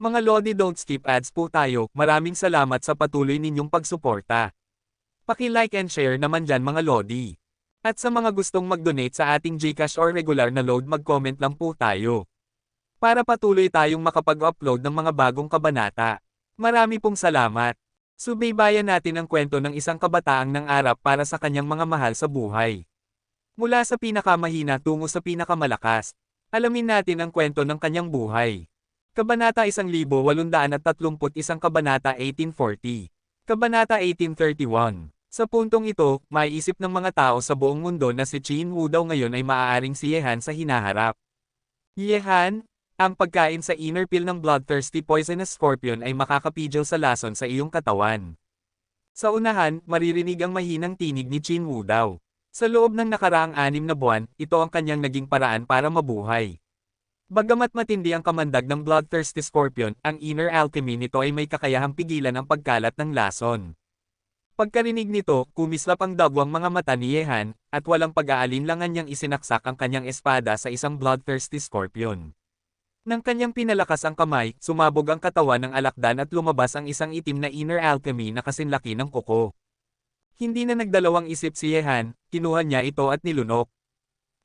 Mga Lodi, don't skip ads po tayo. Maraming salamat sa patuloy ninyong pagsuporta. Paki-like and share naman dyan mga Lodi. At sa mga gustong mag-donate sa ating GCash or regular na load, mag-comment lang po tayo. Para patuloy tayong makapag-upload ng mga bagong kabanata. Marami pong salamat. Subaybayan natin ang kwento ng isang kabataang nangarap para sa kanyang mga mahal sa buhay. Mula sa pinakamahina tungo sa pinakamalakas. Alamin natin ang kwento ng kanyang buhay. Kabanata 1831, Kabanata 1840. Kabanata 1831. Sa puntong ito, maiisip ng mga tao sa buong mundo na si Qin Wu daw ngayon ay maaaring si Yehan sa hinaharap. Yehan, ang pagkain sa inner pill ng bloodthirsty poisonous scorpion ay makakapigil sa lason sa iyong katawan. Sa unahan, maririnig ang mahinang tinig ni Qin Wu daw. Sa loob ng nakaraang 6 na buwan, ito ang kanyang naging paraan para mabuhay. Bagamat matindi ang kamandag ng bloodthirsty scorpion, ang inner alchemy nito ay may kakayahang pigilan ang pagkalat ng lason. Pagkarinig nito, kumislap ang dagwang mga mata ni Yehan, at walang pag-aalinlangan niyang isinaksak ang kanyang espada sa isang bloodthirsty scorpion. Nang kanyang pinalakas ang kamay, sumabog ang katawan ng alakdan at lumabas ang isang itim na inner alchemy na kasinlaki ng kuko. Hindi na nagdalawang isip si Yehan, kinuha niya ito at nilunok.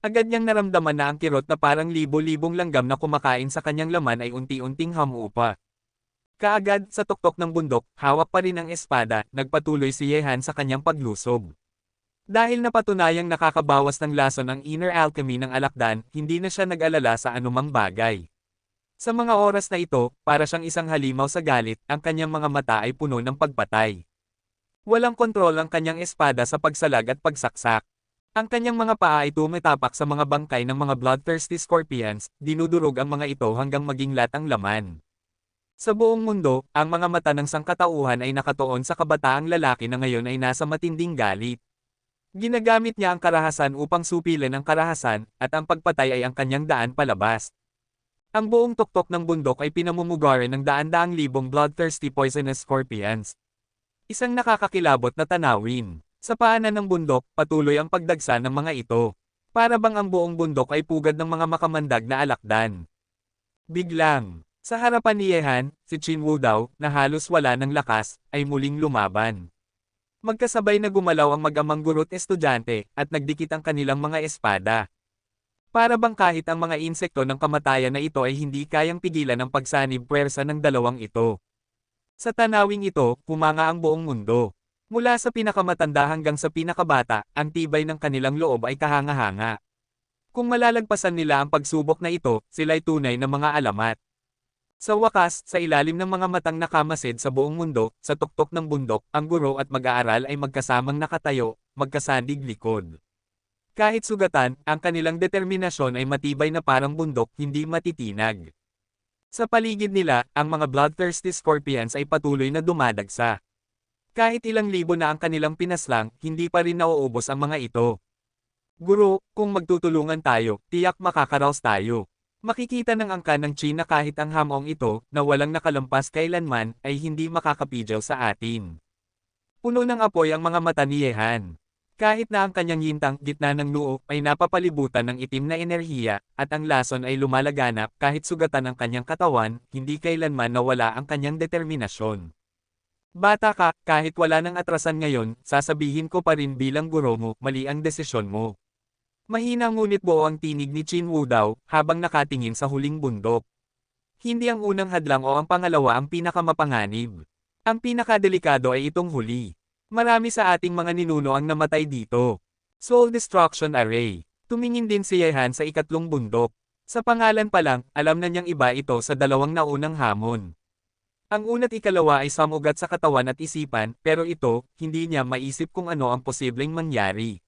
Agad niyang naramdaman na ang kirot na parang libo-libong langgam na kumakain sa kanyang laman ay unti-unting hamupa. Kaagad, sa tuktok ng bundok, hawak pa rin ang espada, nagpatuloy si Yehan sa kanyang paglusob. Dahil napatunayang nakakabawas ng lason ang inner alchemy ng alakdan, hindi na siya nag-alala sa anumang bagay. Sa mga oras na ito, para siyang isang halimaw sa galit, ang kanyang mga mata ay puno ng pagpatay. Walang kontrol ang kanyang espada sa pagsalag at pagsaksak. Ang kanyang mga paa ay tumatapak sa mga bangkay ng mga bloodthirsty scorpions, dinudurog ang mga ito hanggang maging latang laman. Sa buong mundo, ang mga mata ng sangkatauhan ay nakatuon sa kabataang lalaki na ngayon ay nasa matinding galit. Ginagamit niya ang karahasan upang supilan ang karahasan, at ang pagpatay ay ang kanyang daan palabas. Ang buong tuktok ng bundok ay pinamumugaran ng daan-daang libong bloodthirsty poisonous scorpions. Isang nakakakilabot na tanawin. Sa paanan ng bundok, patuloy ang pagdagsa ng mga ito. Para bang ang buong bundok ay pugad ng mga makamandag na alakdan. Biglang, sa harapan ni Yehan, si Qin Wu daw, na halos wala ng lakas, ay muling lumaban. Magkasabay na gumalaw ang mag-amang guro't estudyante, at nagdikit ang kanilang mga espada. Para bang kahit ang mga insekto ng kamatayan na ito ay hindi kayang pigilan ang pagsanib puwersa ng dalawang ito. Sa tanawing ito, humanga ang buong mundo. Mula sa pinakamatanda hanggang sa pinakabata, ang tibay ng kanilang loob ay kahanga-hanga. Kung malalagpasan nila ang pagsubok na ito, sila'y tunay na mga alamat. Sa wakas, sa ilalim ng mga matang nakamasid sa buong mundo, sa tuktok ng bundok, ang guro at mag-aaral ay magkasamang nakatayo, magkasandig likod. Kahit sugatan, ang kanilang determinasyon ay matibay na parang bundok, hindi matitinag. Sa paligid nila, ang mga bloodthirsty scorpions ay patuloy na dumadagsa. Kahit ilang libo na ang kanilang pinaslang, hindi pa rin nauubos ang mga ito. Guro, kung magtutulungan tayo, tiyak makakaraos tayo. Makikita ng angkan ng Qin na kahit ang hamong ito, na walang nakalampas kailanman, ay hindi makakapigil sa atin. Puno ng apoy ang mga mata ni Yehan. Kahit na ang kanyang yintang gitna ng noo ay napapalibutan ng itim na enerhiya, at ang lason ay lumalaganap kahit sugatan ang kanyang katawan, hindi kailanman nawala ang kanyang determinasyon. Bata ka, kahit wala nang atrasan ngayon, sasabihin ko pa rin bilang guro mo, mali ang desisyon mo. Mahina ngunit buo ang tinig ni Qin Wu daw, habang nakatingin sa huling bundok. Hindi ang unang hadlang o ang pangalawa ang pinakamapanganib. Ang pinakadelikado ay itong huli. Marami sa ating mga ninuno ang namatay dito. Soul Destruction Array. Tumingin din si Yehan sa ikatlong bundok. Sa pangalan pa lang, alam na niyang iba ito sa dalawang naunang hamon. Ang una't ikalawa ay samugat sa katawan at isipan, pero ito, hindi niya maisip kung ano ang posibleng mangyari.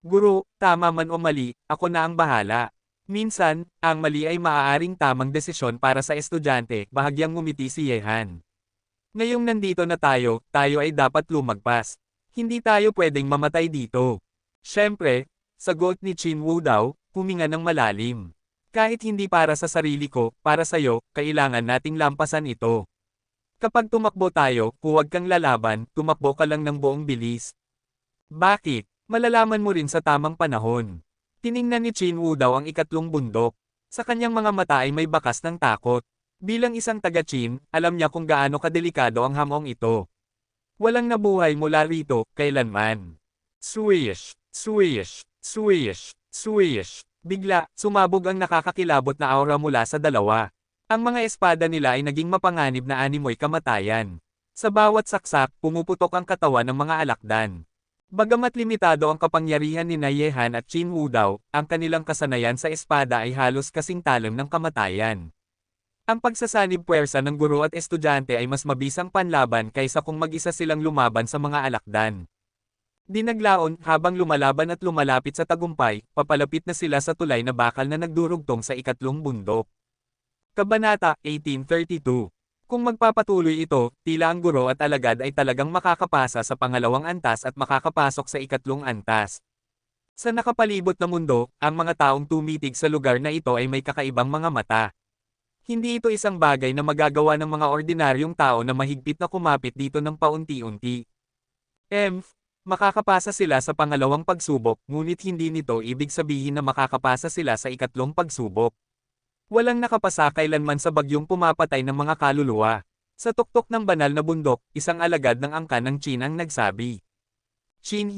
Guro, tama man o mali, ako na ang bahala. Minsan, ang mali ay maaaring tamang desisyon para sa estudyante, bahagyang ngumiti si Yehan. Ngayong nandito na tayo ay dapat lumagpas. Hindi tayo pwedeng mamatay dito. Siyempre, sagot ni Qin Wu daw, huminga ng malalim. Kahit hindi para sa sarili ko, para sa'yo, kailangan nating lampasan ito. Kapag tumakbo tayo, huwag kang lalaban, tumakbo ka lang ng buong bilis. Bakit? Malalaman mo rin sa tamang panahon. Tiningnan ni Qin Wu daw ang ikatlong bundok. Sa kanyang mga mata ay may bakas ng takot. Bilang isang taga-Chin, alam niya kung gaano kadelikado ang hamong ito. Walang nabuhay mula rito, kailanman. Swish, swish, swish, swish. Bigla, sumabog ang nakakakilabot na aura mula sa dalawa. Ang mga espada nila ay naging mapanganib na animoy kamatayan. Sa bawat saksak, pumuputok ang katawan ng mga alakdan. Bagamat limitado ang kapangyarihan ni Yehan at Qin Wudao, ang kanilang kasanayan sa espada ay halos kasing talim ng kamatayan. Ang pagsasanib puwersa ng guro at estudyante ay mas mabisang panlaban kaysa kung mag-isa silang lumaban sa mga alakdan. Dinaglaon, habang lumalaban at lumalapit sa tagumpay, papalapit na sila sa tulay na bakal na nagdurugtong sa ikatlong bundok. Kabanata 1832. Kung magpapatuloy ito, tila ang guro at alagad ay talagang makakapasa sa pangalawang antas at makakapasok sa ikatlong antas. Sa nakapalibot na mundo, ang mga taong tumitig sa lugar na ito ay may kakaibang mga mata. Hindi ito isang bagay na magagawa ng mga ordinaryong tao na mahigpit na kumapit dito ng paunti-unti. Makakapasa sila sa pangalawang pagsubok, ngunit hindi nito ibig sabihin na makakapasa sila sa ikatlong pagsubok. Walang nakapasa kailanman sa bagyong pumapatay ng mga kaluluwa. Sa tuktok ng banal na bundok, isang alagad ng angkan ng Qin ang nagsabi. Qin,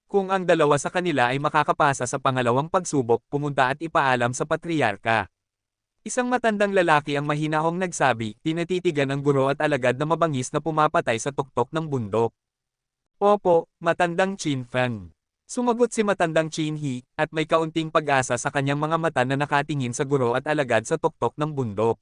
kung ang dalawa sa kanila ay makakapasa sa pangalawang pagsubok, pumunta at ipaalam sa patriarka. Isang matandang lalaki ang mahinahong nagsabi, tinatitigan ang guro at alagad na mabangis na pumapatay sa tuktok ng bundok. Opo, matandang Qin Feng. Sumagot si matandang Qin He, at may kaunting pag-asa sa kanyang mga mata na nakatingin sa guro at alagad sa tuktok ng bundok.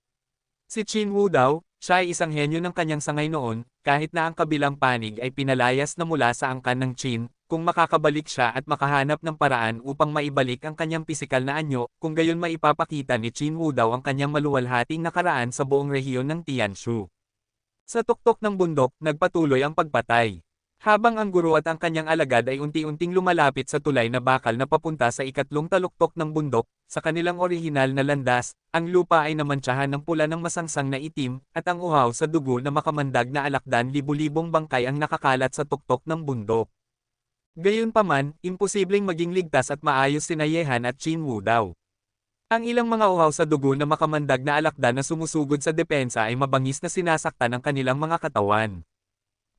Si Qin Wudao, siya ay isang henyo ng kanyang sangay noon, kahit na ang kabilang panig ay pinalayas na mula sa angkan ng Qin, kung makakabalik siya at makahanap ng paraan upang maibalik ang kanyang pisikal na anyo, kung gayon maipapakita ni Qin Wudao ang kanyang maluwalhating nakaraan sa buong rehiyon ng Tianshu. Sa tuktok ng bundok, nagpatuloy ang pagpatay. Habang ang guro at ang kanyang alagad ay unti-unting lumalapit sa tulay na bakal na papunta sa ikatlong taluktok ng bundok, sa kanilang orihinal na landas, ang lupa ay namantsahan ng pula ng masangsang na itim, at ang uhaw sa dugo na makamandag na alakdan libu-libong bangkay ang nakakalat sa tuktok ng bundok. Gayunpaman, imposibleng maging ligtas at maayos sina Yehan at Qin Wudao. Ang ilang mga uhaw sa dugo na makamandag na alakdan na sumusugod sa depensa ay mabangis na sinasaktan ng kanilang mga katawan.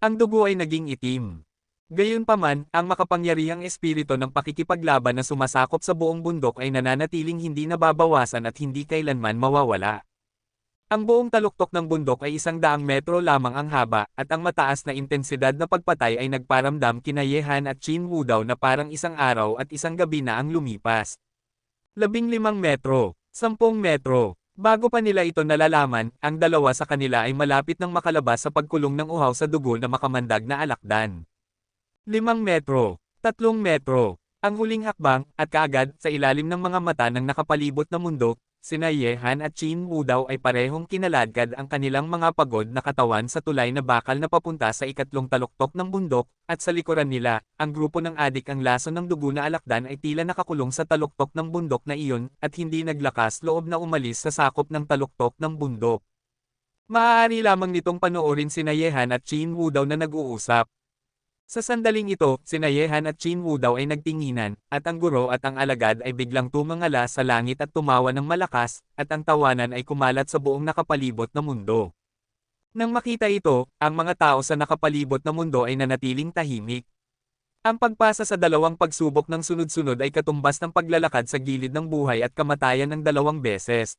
Ang dugo ay naging itim. Gayunpaman, ang makapangyarihang espiritu ng pakikipaglaban na sumasakop sa buong bundok ay nananatiling hindi nababawasan at hindi kailanman mawawala. Ang buong taluktok ng bundok ay 100 metro lamang ang haba, at ang mataas na intensidad na pagpatay ay nagparamdam kina Yehan at Qin Wudao na parang isang araw at isang gabi na ang lumipas. 15 metro, 10 metro. Bago pa nila ito nalalaman, ang dalawa sa kanila ay malapit nang makalabas sa pagkulong ng uhaw sa dugo na makamandag na alakdan. 5 metro, 3 metro. Ang huling hakbang, at kaagad, sa ilalim ng mga mata ng nakapalibot na mundo, sina Yehan at Qin Wudao ay parehong kinaladkad ang kanilang mga pagod na katawan sa tulay na bakal na papunta sa ikatlong taluktok ng bundok, at sa likuran nila, ang grupo ng adik ang laso ng dugo na alakdan ay tila nakakulong sa taluktok ng bundok na iyon, at hindi naglakas loob na umalis sa sakop ng taluktok ng bundok. Maaari lamang nitong panoorin sina Yehan at Qin Wudao na nag-uusap. Sa sandaling ito, sina Yehan at Qin Wudao ay nagtinginan, at ang guro at ang alagad ay biglang tumangala sa langit at tumawa ng malakas, at ang tawanan ay kumalat sa buong nakapalibot na mundo. Nang makita ito, ang mga tao sa nakapalibot na mundo ay nanatiling tahimik. Ang pagpasa sa dalawang pagsubok ng sunod-sunod ay katumbas ng paglalakad sa gilid ng buhay at kamatayan ng 2 beses.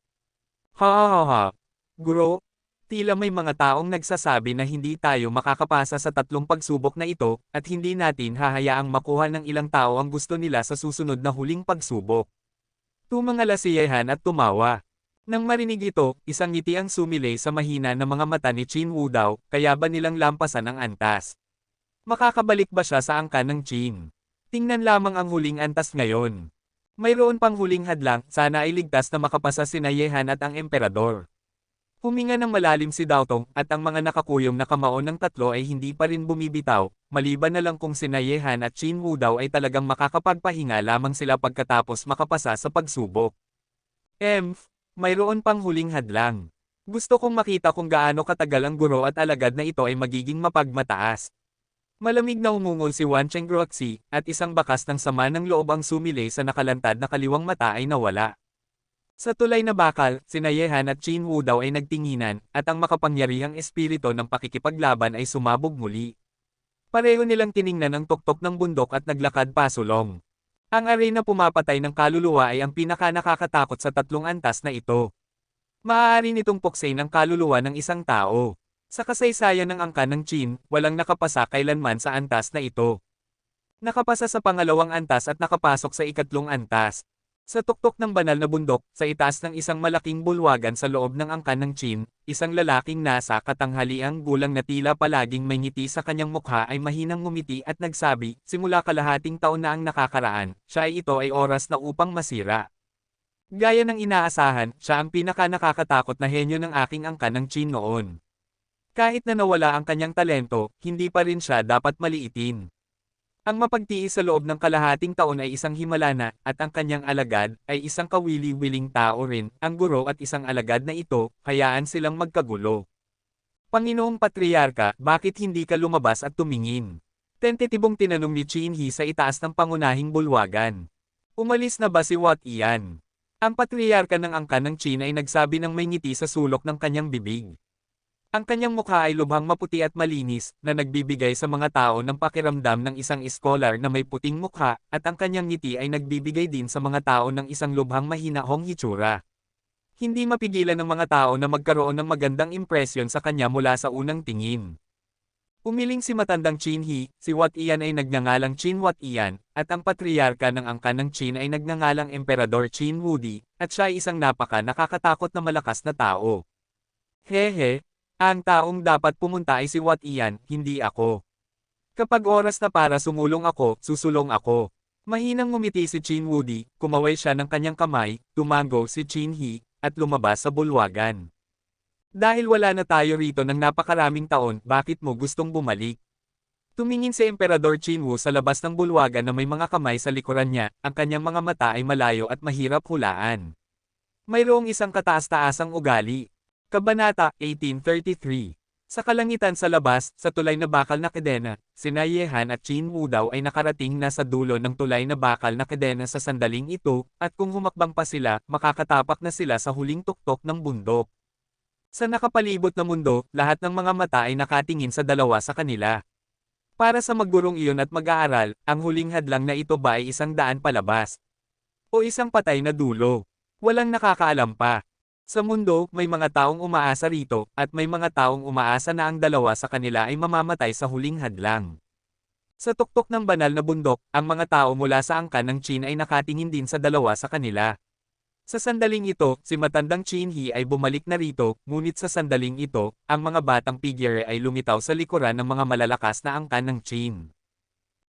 Guro, tila may mga taong nagsasabi na hindi tayo makakapasa sa 3 pagsubok na ito, at hindi natin hahayaang makuha ng ilang tao ang gusto nila sa susunod na huling pagsubok. Tumangala si Yehan at tumawa. Nang marinig ito, isang ngiti ang sumilay sa mahina na mga mata ni Qin Wudao, kaya ba nilang lampasan ang antas? Makakabalik ba siya sa angkan ng Qin? Tingnan lamang ang huling antas ngayon. Mayroon pang huling hadlang, sana ay ligtas na makapasa sina Yehan at ang emperador. Huminga ng malalim si Daotong, at ang mga nakakuyom na kamao ng tatlo ay hindi pa rin bumibitaw, maliban na lang kung sina Yehan at Qin Wudao ay talagang makakapagpahinga lamang sila pagkatapos makapasa sa pagsubok. Mayroon pang huling hadlang. Gusto kong makita kung gaano katagal ang guro at alagad na ito ay magiging mapagmataas. Malamig na umungol si Wan Chengroxi, at isang bakas ng sama ng loob ang sumilay sa nakalantad na kaliwang mata ay nawala. Sa tulay na bakal, sina Yehan at Qin Wu daw ay nagtinginan, at ang makapangyarihang espiritu ng pakikipaglaban ay sumabog muli. Pareho nilang tiningnan ang tuktok ng bundok at naglakad pasulong. Ang arena pumapatay ng kaluluwa ay ang pinaka-nakakatakot sa tatlong antas na ito. Maaari nitong puksain ang kaluluwa ng isang tao. Sa kasaysayan ng angkan ng Qin, walang nakapasa kailanman sa antas na ito. Nakapasa sa pangalawang antas at nakapasok sa ikatlong antas. Sa tuktok ng banal na bundok, sa itaas ng isang malaking bulwagan sa loob ng angkan ng Qin, isang lalaking nasa katanghaliang gulang na tila palaging may ngiti sa kanyang mukha ay mahinang ngumiti at nagsabi, simula kalahating taon na ang nakakaraan, siya ay ito ay oras na upang masira. Gaya ng inaasahan, siya ang pinaka-nakakatakot na henyo ng aking angkan ng Qin noon. Kahit na nawala ang kanyang talento, hindi pa rin siya dapat maliitin. Ang mapagtiis sa loob ng kalahating taon ay isang himalana, at ang kanyang alagad ay isang kawili-wiling tao rin. Ang guro at isang alagad na ito, hayaan silang magkagulo. Panginoong Patriarka, bakit hindi ka lumabas at tumingin? Tentitibong tinanong ni Qin He sa itaas ng pangunahing bulwagan. Umalis na ba si Wat Ian? Ang patriarka ng angkan ng Qin ay nagsabi ng may ngiti sa sulok ng kanyang bibig. Ang kanyang mukha ay lubhang maputi at malinis, na nagbibigay sa mga tao ng pakiramdam ng isang iskolar na may puting mukha, at ang kanyang ngiti ay nagbibigay din sa mga tao ng isang lubhang mahinahong hitsura. Hindi mapigilan ng mga tao na magkaroon ng magandang impresyon sa kanya mula sa unang tingin. Umiling si matandang Qin He, si Wat Ian ay nagngangalang Qin Wat Ian, at ang patriarka ng angkan ng Qin ay nagngangalang Emperador Qin Wudi, at siya ay isang nakakatakot na malakas na tao. Hehe. Ang taong dapat pumunta ay si Wat Ian, hindi ako. Kapag oras na para sumulong ako, susulong ako. Mahinang ngumiti si Qin Wudi, kumaway siya ng kanyang kamay, tumango si Qin He, at lumabas sa bulwagan. Dahil wala na tayo rito ng napakaraming taon, bakit mo gustong bumalik? Tumingin si Emperador Qin Wu sa labas ng bulwagan na may mga kamay sa likuran niya, ang kanyang mga mata ay malayo at mahirap hulaan. Mayroong isang kataas-taasang ugali. Kabanata 1833. Sa kalangitan sa labas, sa tulay na bakal na kadena, sina Yehan at Qin Wu daw ay nakarating na sa dulo ng tulay na bakal na kadena sa sandaling ito, at kung humakbang pa sila, makakatapak na sila sa huling tuktok ng bundok. Sa nakapalibot na mundo, lahat ng mga mata ay nakatingin sa dalawa sa kanila. Para sa maggurong iyon at mag-aaral, ang huling hadlang na ito ba ay 100 palabas? O isang patay na dulo? Walang nakakaalam pa. Sa mundo, may mga taong umaasa rito, at may mga taong umaasa na ang dalawa sa kanila ay mamamatay sa huling hadlang. Sa tuktok ng banal na bundok, ang mga tao mula sa angkan ng Qin ay nakatingin din sa dalawa sa kanila. Sa sandaling ito, si matandang Qin He ay bumalik na rito, ngunit sa sandaling ito, ang mga batang figure ay lumitaw sa likuran ng mga malalakas na angkan ng Qin.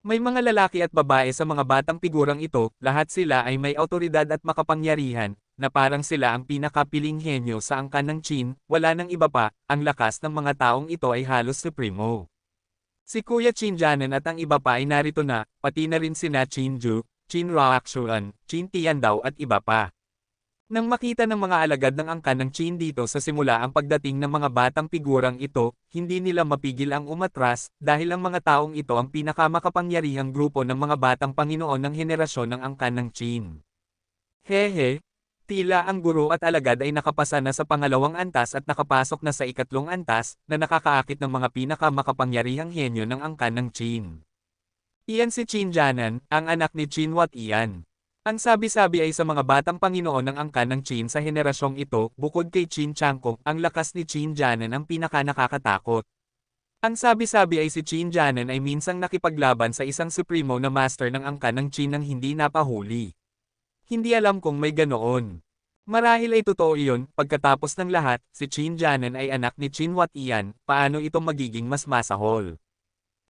May mga lalaki at babae sa mga batang figurang ito, lahat sila ay may awtoridad at makapangyarihan, na parang sila ang pinakapiling henyo sa angkan ng Qin, wala nang iba pa, ang lakas ng mga taong ito ay halos supremo. Si Kuya Qin Jianan at ang iba pa ay narito na, pati na rin sina Qin Ju, Qin Ruoxuan, Qin Tiandao at iba pa. Nang makita ng mga alagad ng angkan ng Qin dito sa simula ang pagdating ng mga batang figurang ito, hindi nila mapigil ang umatras, dahil ang mga taong ito ang pinakamakapangyarihang grupo ng mga batang Panginoon ng henerasyon ng angkan ng Qin. Hehe, tila ang guro at alagad ay nakapasa na sa pangalawang antas at nakapasok na sa ikatlong antas, na nakakaakit ng mga pinakamakapangyarihang henyo ng angkan ng Qin. Iyan si Qin Jianan, ang anak ni Qin Wat Ian. Ang sabi-sabi ay sa mga batang Panginoon ng angkan ng Qin sa henerasyong ito, bukod kay Qin Changkok, ang lakas ni Qin Jianan ang pinaka-nakakatakot. Ang sabi-sabi ay si Qin Jianan ay minsang nakipaglaban sa isang supremo na master ng angkan ng Qin nang hindi napahuli. Hindi alam kung may ganoon. Marahil ay totoo iyon, pagkatapos ng lahat, si Qin Jianan ay anak ni Qin Wat Ian, paano ito magiging mas masahol?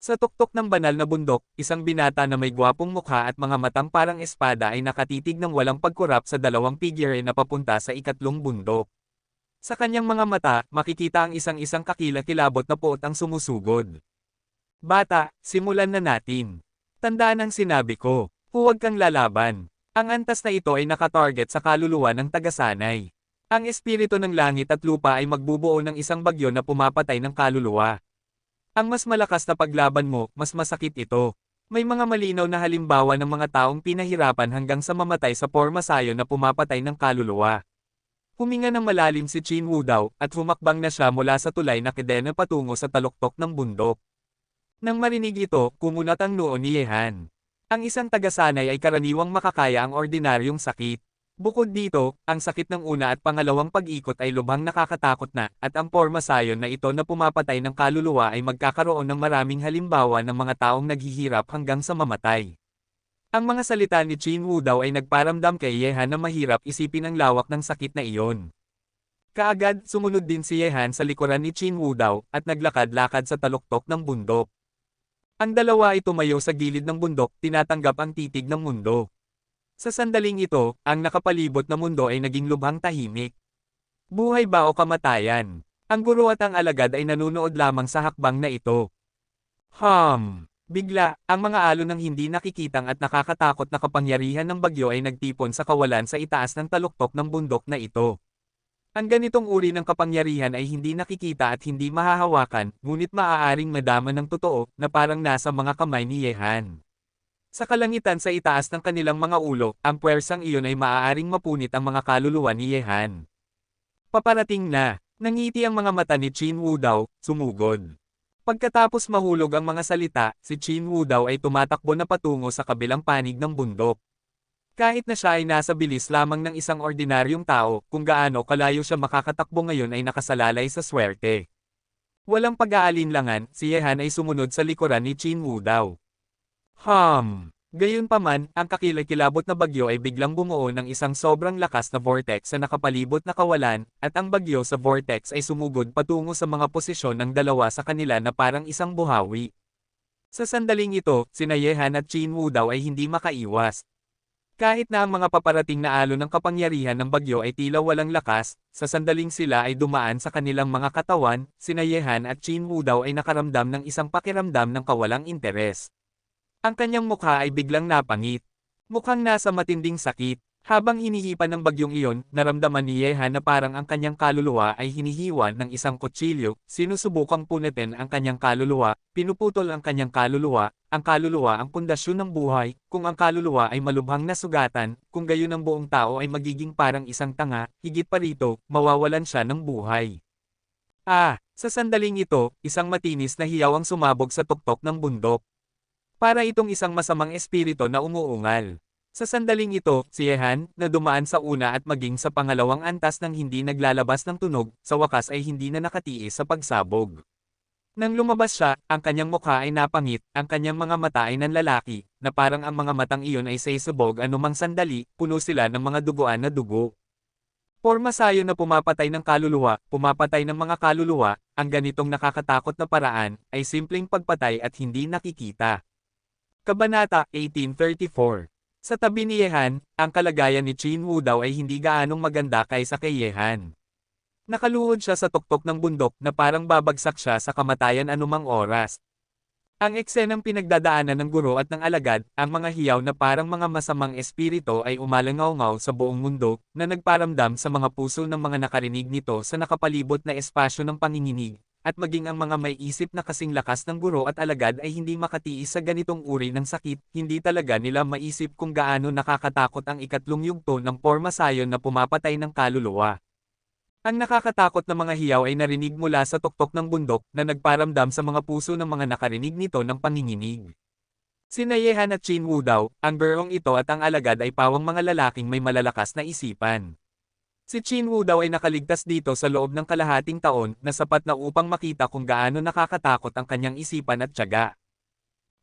Sa tuktok ng banal na bundok, isang binata na may gwapong mukha at mga matang parang espada ay nakatitig ng walang pagkurap sa dalawang figure na papunta sa ikatlong bundok. Sa kanyang mga mata, makikita ang isang-isang kakilakilabot na puot ang sumusugod. Bata, simulan na natin. Tandaan ang sinabi ko, huwag kang lalaban. Ang antas na ito ay nakatarget sa kaluluwa ng tagasanay. Ang espiritu ng langit at lupa ay magbubuo ng isang bagyo na pumapatay ng kaluluwa. Ang mas malakas na paglaban mo, mas masakit ito. May mga malinaw na halimbawa ng mga taong pinahirapan hanggang sa mamatay sa pormasayo na pumapatay ng kaluluwa. Huminga ng malalim si Qin Wu Dao at humakbang na siya mula sa tulay na kedena patungo sa taluktok ng bundok. Nang marinig ito, kumunat ang noo ni Yehan. Ang isang tagasanay ay karaniwang makakaya ang ordinaryong sakit. Bukod dito, ang sakit ng una at pangalawang pag-ikot ay lubhang nakakatakot na, at ang pormasayon na ito na pumapatay ng kaluluwa ay magkakaroon ng maraming halimbawa ng mga taong naghihirap hanggang sa mamatay. Ang mga salita ni Qin Wu Dao ay nagparamdam kay Yehan na mahirap isipin ang lawak ng sakit na iyon. Kaagad, sumunod din si Yehan sa likuran ni Qin Wu Dao at naglakad-lakad sa taluktok ng bundok. Ang dalawa ay tumayo sa gilid ng bundok, tinatanggap ang titig ng mundo. Sa sandaling ito, ang nakapalibot na mundo ay naging lubhang tahimik. Buhay ba o kamatayan? Ang guro at ang alagad ay nanunood lamang sa hakbang na ito. Bigla, ang mga alon ng hindi nakikitang at nakakatakot na kapangyarihan ng bagyo ay nagtipon sa kawalan sa itaas ng taluktok ng bundok na ito. Ang ganitong uri ng kapangyarihan ay hindi nakikita at hindi mahahawakan, ngunit maaaring madama ng totoo, na parang nasa mga kamay ni Yehan. Sa kalangitan sa itaas ng kanilang mga ulo, ang puwersang iyon ay maaaring mapunit ang mga kaluluwa ni Yehan. Paparating na, nangiti ang mga mata ni Qin Wu Dao, sumugod. Pagkatapos mahulog ang mga salita, si Qin Wu Dao ay tumatakbo na patungo sa kabilang panig ng bundok. Kahit na siya ay nasa bilis lamang ng isang ordinaryong tao, kung gaano kalayo siya makakatakbo ngayon ay nakasalalay sa swerte. Walang pag-aalinlangan, si Yehan ay sumunod sa likuran ni Qin Wu Dao. Gayunpaman, ang kakilakilabot na bagyo ay biglang bumuo ng isang sobrang lakas na vortex sa nakapalibot na kawalan, at ang bagyo sa vortex ay sumugod patungo sa mga posisyon ng dalawa sa kanila na parang isang buhawi. Sa sandaling ito, sina Yehan at Qin Wu Dao ay hindi makaiwas. Kahit na ang mga paparating na alon ng kapangyarihan ng bagyo ay tila walang lakas, sa sandaling sila ay dumaan sa kanilang mga katawan, sina Yehan at Qin Wu Dao ay nakaramdam ng isang pakiramdam ng kawalang interes. Ang kanyang mukha ay biglang napangit. Mukhang nasa matinding sakit. Habang hinihipan ng bagyong iyon, naramdaman ni Yehan na parang ang kanyang kaluluwa ay hinihiwan ng isang kutsilyo, sinusubukang punitin ang kanyang kaluluwa, pinuputol ang kanyang kaluluwa ang pundasyon ng buhay, kung ang kaluluwa ay malubhang nasugatan, kung gayon ang buong tao ay magiging parang isang tanga, higit pa rito, mawawalan siya ng buhay. Sa sandaling ito, isang matinis na hiyaw ang sumabog sa tuktok ng bundok. Para itong isang masamang espiritu na umuungal. Sa sandaling ito, si Yehan, na dumaan sa una at maging sa pangalawang antas ng hindi naglalabas ng tunog, sa wakas ay hindi na nakatiis sa pagsabog. Nang lumabas siya, ang kanyang mukha ay napangit, ang kanyang mga mata ay nanlalaki, na parang ang mga matang iyon ay sasabog anumang sandali, puno sila ng mga duguan na dugo. Pormasayo na pumapatay ng kaluluwa, pumapatay ng mga kaluluwa, ang ganitong nakakatakot na paraan, ay simpleng pagpatay at hindi nakikita. Kabanata 1834. Sa tabi ni Yehan, ang kalagayan ni Qin Wu Dao ay hindi gaanong maganda kaysa kay Yehan. Nakaluhod siya sa tuktok ng bundok na parang babagsak siya sa kamatayan anumang oras. Ang eksenang pinagdadaanan ng guro at ng alagad, ang mga hiyaw na parang mga masamang espiritu ay umalangaw-ngaw sa buong mundo, na nagparamdam sa mga puso ng mga nakarinig nito sa nakapalibot na espasyo ng panginginig. At maging ang mga may isip na kasing lakas ng guro at alagad ay hindi makatiis sa ganitong uri ng sakit, hindi talaga nila maisip kung gaano nakakatakot ang ikatlong yugto ng pormasayon na pumapatay ng kaluluwa. Ang nakakatakot na mga hiyaw ay narinig mula sa tuktok ng bundok na nagparamdam sa mga puso ng mga nakarinig nito ng panginginig. Sina Yehan at Qin Wu Dao, ang gurong ito at ang alagad ay pawang mga lalaking may malalakas na isipan. Si Qin Wu Dao ay nakaligtas dito sa loob ng kalahating taon na sapat na upang makita kung gaano nakakatakot ang kanyang isipan at tiyaga.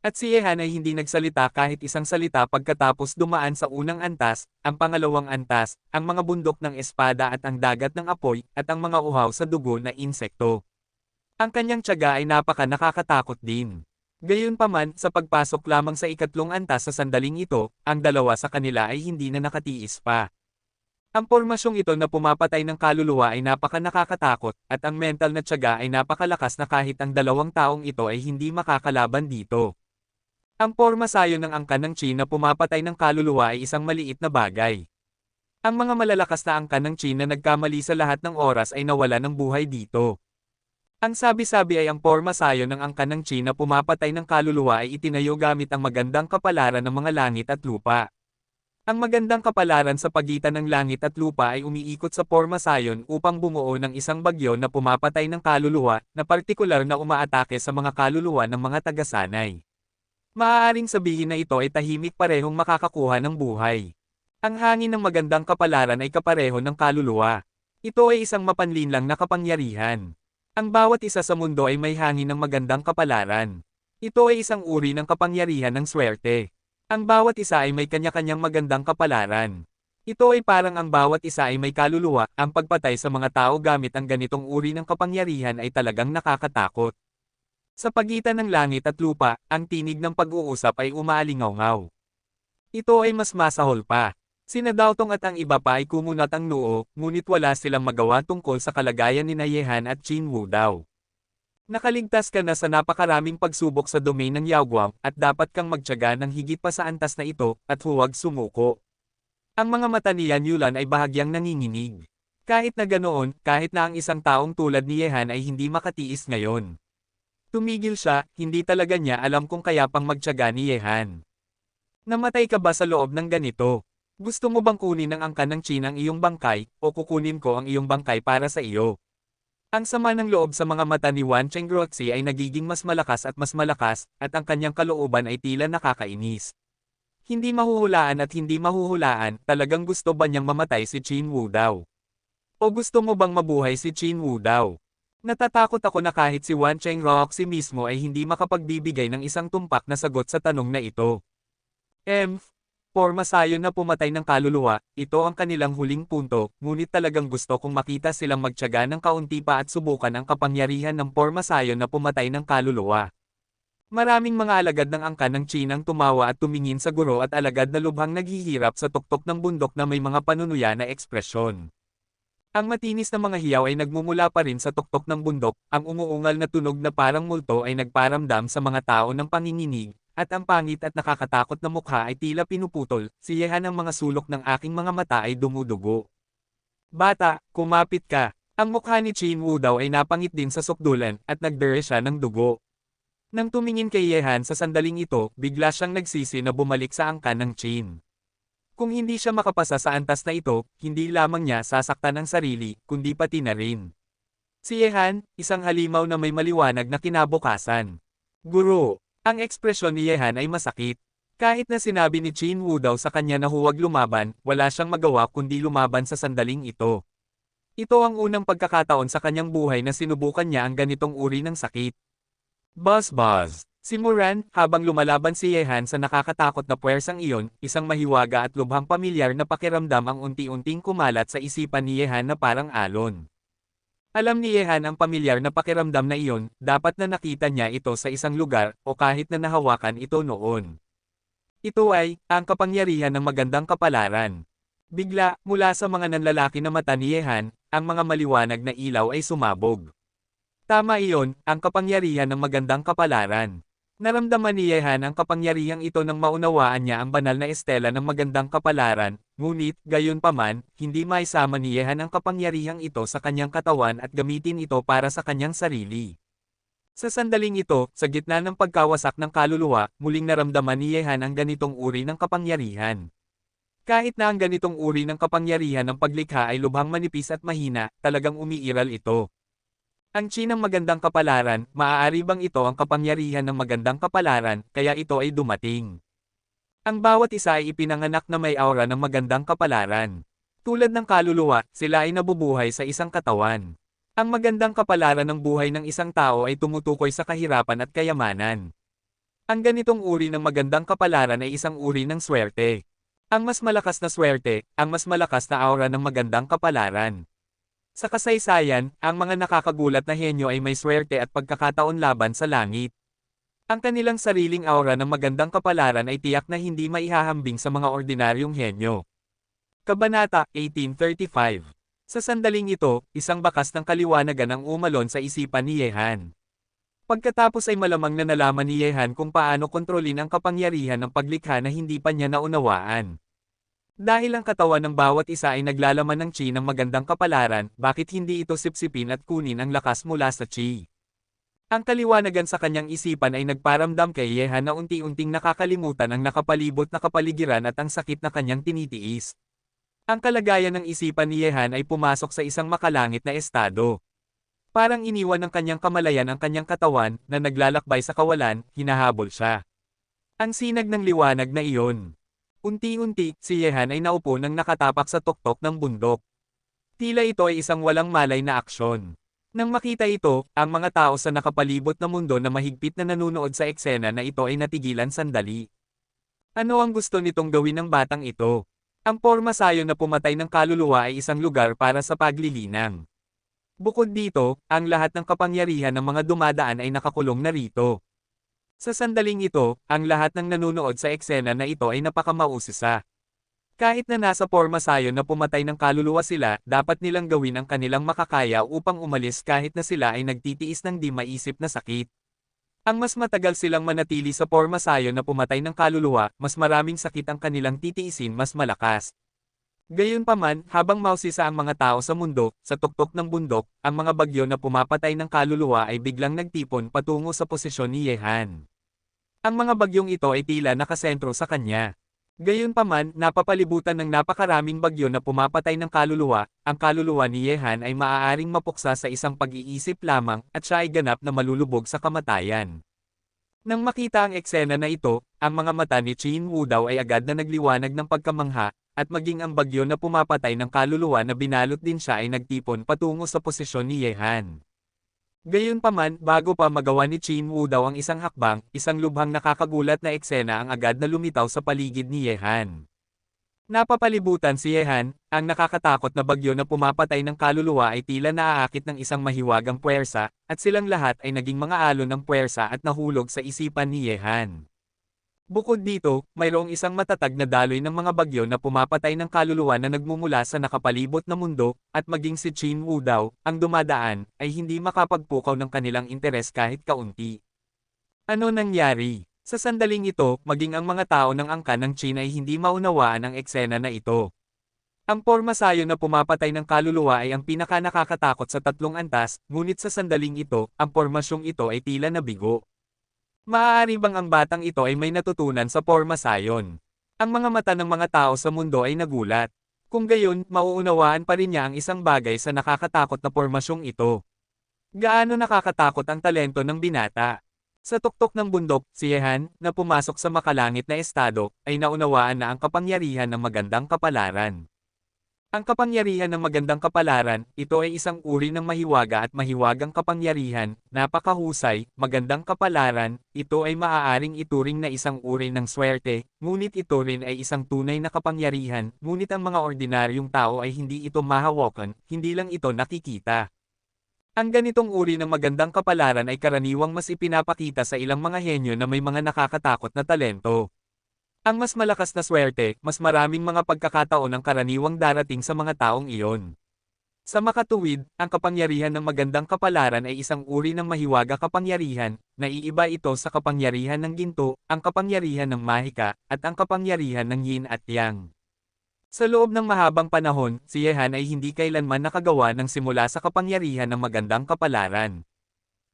At si Yehan ay hindi nagsalita kahit isang salita pagkatapos dumaan sa unang antas, ang pangalawang antas, ang mga bundok ng espada at ang dagat ng apoy, at ang mga uhaw sa dugo na insekto. Ang kanyang tiyaga ay napaka-nakakatakot din. Gayunpaman, sa pagpasok lamang sa ikatlong antas sa sandaling ito, ang dalawa sa kanila ay hindi na nakatiis pa. Ang pormasyong ito na pumapatay ng kaluluwa ay napaka-nakakatakot, at ang mental na tiyaga ay napakalakas na kahit ang dalawang taong ito ay hindi makakalaban dito. Ang pormasayo ng angkan ng Qin na pumapatay ng kaluluwa ay isang maliit na bagay. Ang mga malalakas na angkan ng Qin na nagkamali sa lahat ng oras ay nawala ng buhay dito. Ang sabi-sabi ay ang porma sayo ng angkan ng Qin na pumapatay ng kaluluwa ay itinayo gamit ang magandang kapalaran ng mga langit at lupa. Ang magandang kapalaran sa pagitan ng langit at lupa ay umiikot sa porma sayon upang bumuo ng isang bagyo na pumapatay ng kaluluwa, na partikular na umaatake sa mga kaluluwa ng mga tagasanay. Maaaring sabihin na ito ay tahimik parehong makakakuha ng buhay. Ang hangin ng magandang kapalaran ay kapareho ng kaluluwa. Ito ay isang mapanlinlang na kapangyarihan. Ang bawat isa sa mundo ay may hangin ng magandang kapalaran. Ito ay isang uri ng kapangyarihan ng swerte. Ang bawat isa ay may kanya-kanyang magandang kapalaran. Ito ay parang ang bawat isa ay may kaluluwa. Ang pagpatay sa mga tao gamit ang ganitong uri ng kapangyarihan ay talagang nakakatakot. Sa pagitan ng langit at lupa, ang tinig ng pag-uusap ay umaalingaw-ngaw. Ito ay mas masahol pa. Sina Daotong at ang iba pa ay kumunat ang noo, ngunit wala silang magawa tungkol sa kalagayan ni Yehan at Qin Wudao. Nakaligtas ka na sa napakaraming pagsubok sa domain ng Yaoguang, at dapat kang magtiyaga ng higit pa sa antas na ito, at huwag sumuko. Ang mga mata ni Yan Yulan ay bahagyang nanginginig. Kahit na ganoon, kahit na ang isang taong tulad ni Yehan ay hindi makatiis ngayon. Tumigil siya, hindi talaga niya alam kung kaya pang magtiyaga ni Yehan. Namatay ka ba sa loob ng ganito? Gusto mo bang kunin ng angkan ng Qin ang iyong bangkay, o kukunin ko ang iyong bangkay para sa iyo? Ang sama ng loob sa mga mata ni Wan Chengrozi ay nagiging mas malakas, at ang kanyang kalooban ay tila nakakainis. Hindi mahuhulaan at hindi mahuhulaan, talagang gusto ba niyang mamatay si Qin Wudao? O gusto mo bang mabuhay si Qin Wudao? Natatakot ako na kahit si Wan Chengrozi mismo ay hindi makapagbibigay ng isang tumpak na sagot sa tanong na ito. Porma sayon na pumatay ng kaluluwa, ito ang kanilang huling punto, ngunit talagang gusto kong makita silang magtiyaga ng kaunti pa at subukan ang kapangyarihan ng porma sayon na pumatay ng kaluluwa. Maraming mga alagad ng angkan ng Qin ang tumawa at tumingin sa guro at alagad na lubhang naghihirap sa tuktok ng bundok na may mga panunuya na ekspresyon. Ang matinis na mga hiyaw ay nagmumula pa rin sa tuktok ng bundok, ang umuungal na tunog na parang multo ay nagparamdam sa mga tao ng panginginig. At ang pangit at nakakatakot na mukha ay tila pinuputol, siyehan ang mga sulok ng aking mga mata ay dumudugo. Bata, kumapit ka. Ang mukha ni Qin Wudao ay napangit din sa sukdulan, at nagdere siya ng dugo. Nang tumingin kay Yehan sa sandaling ito, bigla siyang nagsisi na bumalik sa angkan ng Qin. Kung hindi siya makapasa sa antas na ito, hindi lamang niya sasaktan ang sarili, kundi pati na rin. Si Yehan, isang halimaw na may maliwanag na kinabukasan. Guro. Ang ekspresyon ni Yehan ay masakit. Kahit na sinabi ni Qin Wudao sa kanya na huwag lumaban, wala siyang magawa kundi lumaban sa sandaling ito. Ito ang unang pagkakataon sa kanyang buhay na sinubukan niya ang ganitong uri ng sakit. Buzz. Simuran, habang lumalaban si Yehan sa nakakatakot na puwersang iyon, isang mahiwaga at lubhang pamilyar na pakiramdam ang unti-unting kumalat sa isipan ni Yehan na parang alon. Alam ni Yehan ang pamilyar na pakiramdam na iyon, dapat na nakita niya ito sa isang lugar, o kahit na nahawakan ito noon. Ito ay, ang kapangyarihan ng magandang kapalaran. Bigla, mula sa mga nanlalaki na mata ni Yehan, ang mga maliwanag na ilaw ay sumabog. Tama iyon, ang kapangyarihan ng magandang kapalaran. Naramdaman ni Yehan ang kapangyarihang ito nang maunawaan niya ang banal na estela ng magandang kapalaran, ngunit, gayunpaman, hindi maisama ni Yehan ang kapangyarihang ito sa kanyang katawan at gamitin ito para sa kanyang sarili. Sa sandaling ito, sa gitna ng pagkawasak ng kaluluwa, muling naramdaman ni Yehan ang ganitong uri ng kapangyarihan. Kahit na ang ganitong uri ng kapangyarihan ng paglikha ay lubhang manipis at mahina, talagang umiiral ito. Ang Qin ng magandang kapalaran, maaari bang ito ang kapangyarihan ng magandang kapalaran, kaya ito ay dumating. Ang bawat isa ay ipinanganak na may aura ng magandang kapalaran. Tulad ng kaluluwa, sila ay nabubuhay sa isang katawan. Ang magandang kapalaran ng buhay ng isang tao ay tumutukoy sa kahirapan at kayamanan. Ang ganitong uri ng magandang kapalaran ay isang uri ng swerte. Ang mas malakas na swerte, ang mas malakas na aura ng magandang kapalaran. Sa kasaysayan, ang mga nakakagulat na henyo ay may swerte at pagkakataon laban sa langit. Ang kanilang sariling aura ng magandang kapalaran ay tiyak na hindi maihahambing sa mga ordinaryong henyo. Kabanata 1835. Sa sandaling ito, isang bakas ng kaliwanagan ang umalon sa isipan ni Yehan. Pagkatapos ay malamang na nalaman ni Yehan kung paano kontrolin ang kapangyarihan ng paglikha na hindi pa niya naunawaan. Dahil ang katawan ng bawat isa ay naglalaman ng chi ng magandang kapalaran, bakit hindi ito sipsipin at kunin ang lakas mula sa chi? Ang kaliwanagan sa kanyang isipan ay nagparamdam kay Yehan na unti-unting nakakalimutan ang nakapalibot na kapaligiran at ang sakit na kanyang tinitiis. Ang kalagayan ng isipan ni Yehan ay pumasok sa isang makalangit na estado. Parang iniwan ng kanyang kamalayan ang kanyang katawan na naglalakbay sa kawalan, hinahabol siya. Ang sinag ng liwanag na iyon. Unti-unti, si Yehan ay naupo nang nakatapak sa tuktok ng bundok. Tila ito ay isang walang malay na aksyon. Nang makita ito, ang mga tao sa nakapalibot na mundo na mahigpit na nanunood sa eksena na ito ay natigilan sandali. Ano ang gusto nitong gawin ng batang ito? Ang porma sayo na pumatay ng kaluluwa ay isang lugar para sa paglilinang. Bukod dito, ang lahat ng kapangyarihan ng mga dumadaan ay nakakulong na rito. Sa sandaling ito, ang lahat ng nanunood sa eksena na ito ay napakamausisa. Kahit na nasa porma sayo na pumatay ng kaluluwa sila, dapat nilang gawin ang kanilang makakaya upang umalis kahit na sila ay nagtitiis ng di maisip na sakit. Ang mas matagal silang manatili sa porma sayo na pumatay ng kaluluwa, mas maraming sakit ang kanilang titiisin mas malakas. Gayunpaman, habang mausisa ang mga tao sa mundo, sa tuktok ng bundok, ang mga bagyo na pumapatay ng kaluluwa ay biglang nagtipon patungo sa posisyon ni Yehan. Ang mga bagyong ito ay tila nakasentro sa kanya. Gayunpaman, napapalibutan ng napakaraming bagyo na pumapatay ng kaluluwa, ang kaluluwa ni Yehan ay maaaring mapuksa sa isang pag-iisip lamang at siya ay ganap na malulubog sa kamatayan. Nang makita ang eksena na ito, ang mga mata ni Chin Wu daw ay agad na nagliwanag ng pagkamangha, at maging ang bagyo na pumapatay ng kaluluwa na binalot din siya ay nagtipon patungo sa posisyon ni Yehan. Gayunpaman, bago pa magawa ni Chin Wu daw ang isang hakbang, isang lubhang nakakagulat na eksena ang agad na lumitaw sa paligid ni Yehan. Napapalibutan si Yehan, ang nakakatakot na bagyo na pumapatay ng kaluluwa ay tila naaakit ng isang mahiwagang puwersa, at silang lahat ay naging mga alon ng puwersa at nahulog sa isipan ni Yehan. Bukod dito, mayroong isang matatag na daloy ng mga bagyo na pumapatay ng kaluluwa na nagmumula sa nakapalibot na mundo, at maging si Chin Wu daw, ang dumadaan, ay hindi makapagpukaw ng kanilang interes kahit kaunti. Ano nangyari? Sa sandaling ito, maging ang mga tao ng angkan ng Chin ay hindi maunawaan ang eksena na ito. Ang porma sayo na pumapatay ng kaluluwa ay ang pinakanakakatakot sa tatlong antas, ngunit sa sandaling ito, ang pormasyong ito ay tila nabigo. Maaari bang ang batang ito ay may natutunan sa porma sayon? Ang mga mata ng mga tao sa mundo ay nagulat. Kung gayon, mauunawaan pa rin niya ang isang bagay sa nakakatakot na pormasyong ito. Gaano nakakatakot ang talento ng binata? Sa tuktok ng bundok, si Yehan, na pumasok sa makalangit na estado, ay naunawaan na ang kapangyarihan ng magandang kapalaran. Ang kapangyarihan ng magandang kapalaran, ito ay isang uri ng mahiwaga at mahiwagang kapangyarihan, napakahusay, magandang kapalaran, ito ay maaaring ituring na isang uri ng swerte, ngunit ito rin ay isang tunay na kapangyarihan, ngunit ang mga ordinaryong tao ay hindi ito mahawakan, hindi lang ito nakikita. Ang ganitong uri ng magandang kapalaran ay karaniwang mas ipinapakita sa ilang mga henyo na may mga nakakatakot na talento. Ang mas malakas na swerte, mas maraming mga pagkakataon ang karaniwang darating sa mga taong iyon. Sa makatuwid, ang kapangyarihan ng magandang kapalaran ay isang uri ng mahiwaga kapangyarihan, naiiba ito sa kapangyarihan ng ginto, ang kapangyarihan ng mahika, at ang kapangyarihan ng yin at yang. Sa loob ng mahabang panahon, si Yehan ay hindi kailanman nakagawa ng simula sa kapangyarihan ng magandang kapalaran.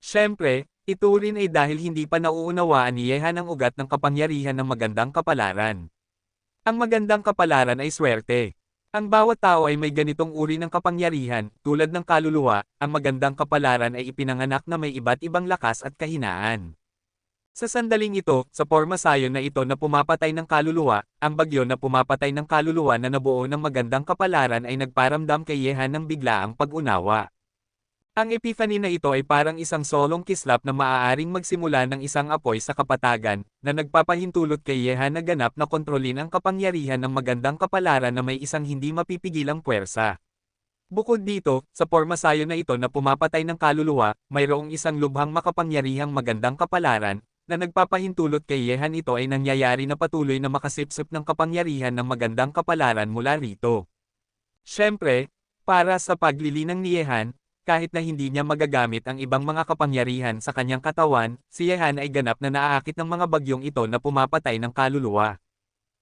Siyempre, ito rin ay dahil hindi pa nauunawaan ni Yehan ang ugat ng kapangyarihan ng magandang kapalaran. Ang magandang kapalaran ay swerte. Ang bawat tao ay may ganitong uri ng kapangyarihan, tulad ng kaluluwa, ang magandang kapalaran ay ipinanganak na may iba't ibang lakas at kahinaan. Sa sandaling ito, sa porma sayon na ito na pumapatay ng kaluluwa, ang bagyo na pumapatay ng kaluluwa na nabuo ng magandang kapalaran ay nagparamdam kay Yehan ng biglaang pag-unawa. Ang epiphany na ito ay parang isang solong kislap na maaaring magsimula ng isang apoy sa kapatagan, na nagpapahintulot kay Yehan na ganap na kontrolin ang kapangyarihan ng magandang kapalaran na may isang hindi mapipigilang puwersa. Bukod dito, sa porma sayon na ito na pumapatay ng kaluluwa, mayroong isang lubhang makapangyarihang magandang kapalaran, na nagpapahintulot kay Yehan ito ay nangyayari na patuloy na makasipsip ng kapangyarihan ng magandang kapalaran mula rito. Siyempre, para sa paglilinang ni Yehan, kahit na hindi niya magagamit ang ibang mga kapangyarihan sa kanyang katawan, si Yehan ay ganap na naaakit ng mga bagyong ito na pumapatay ng kaluluwa.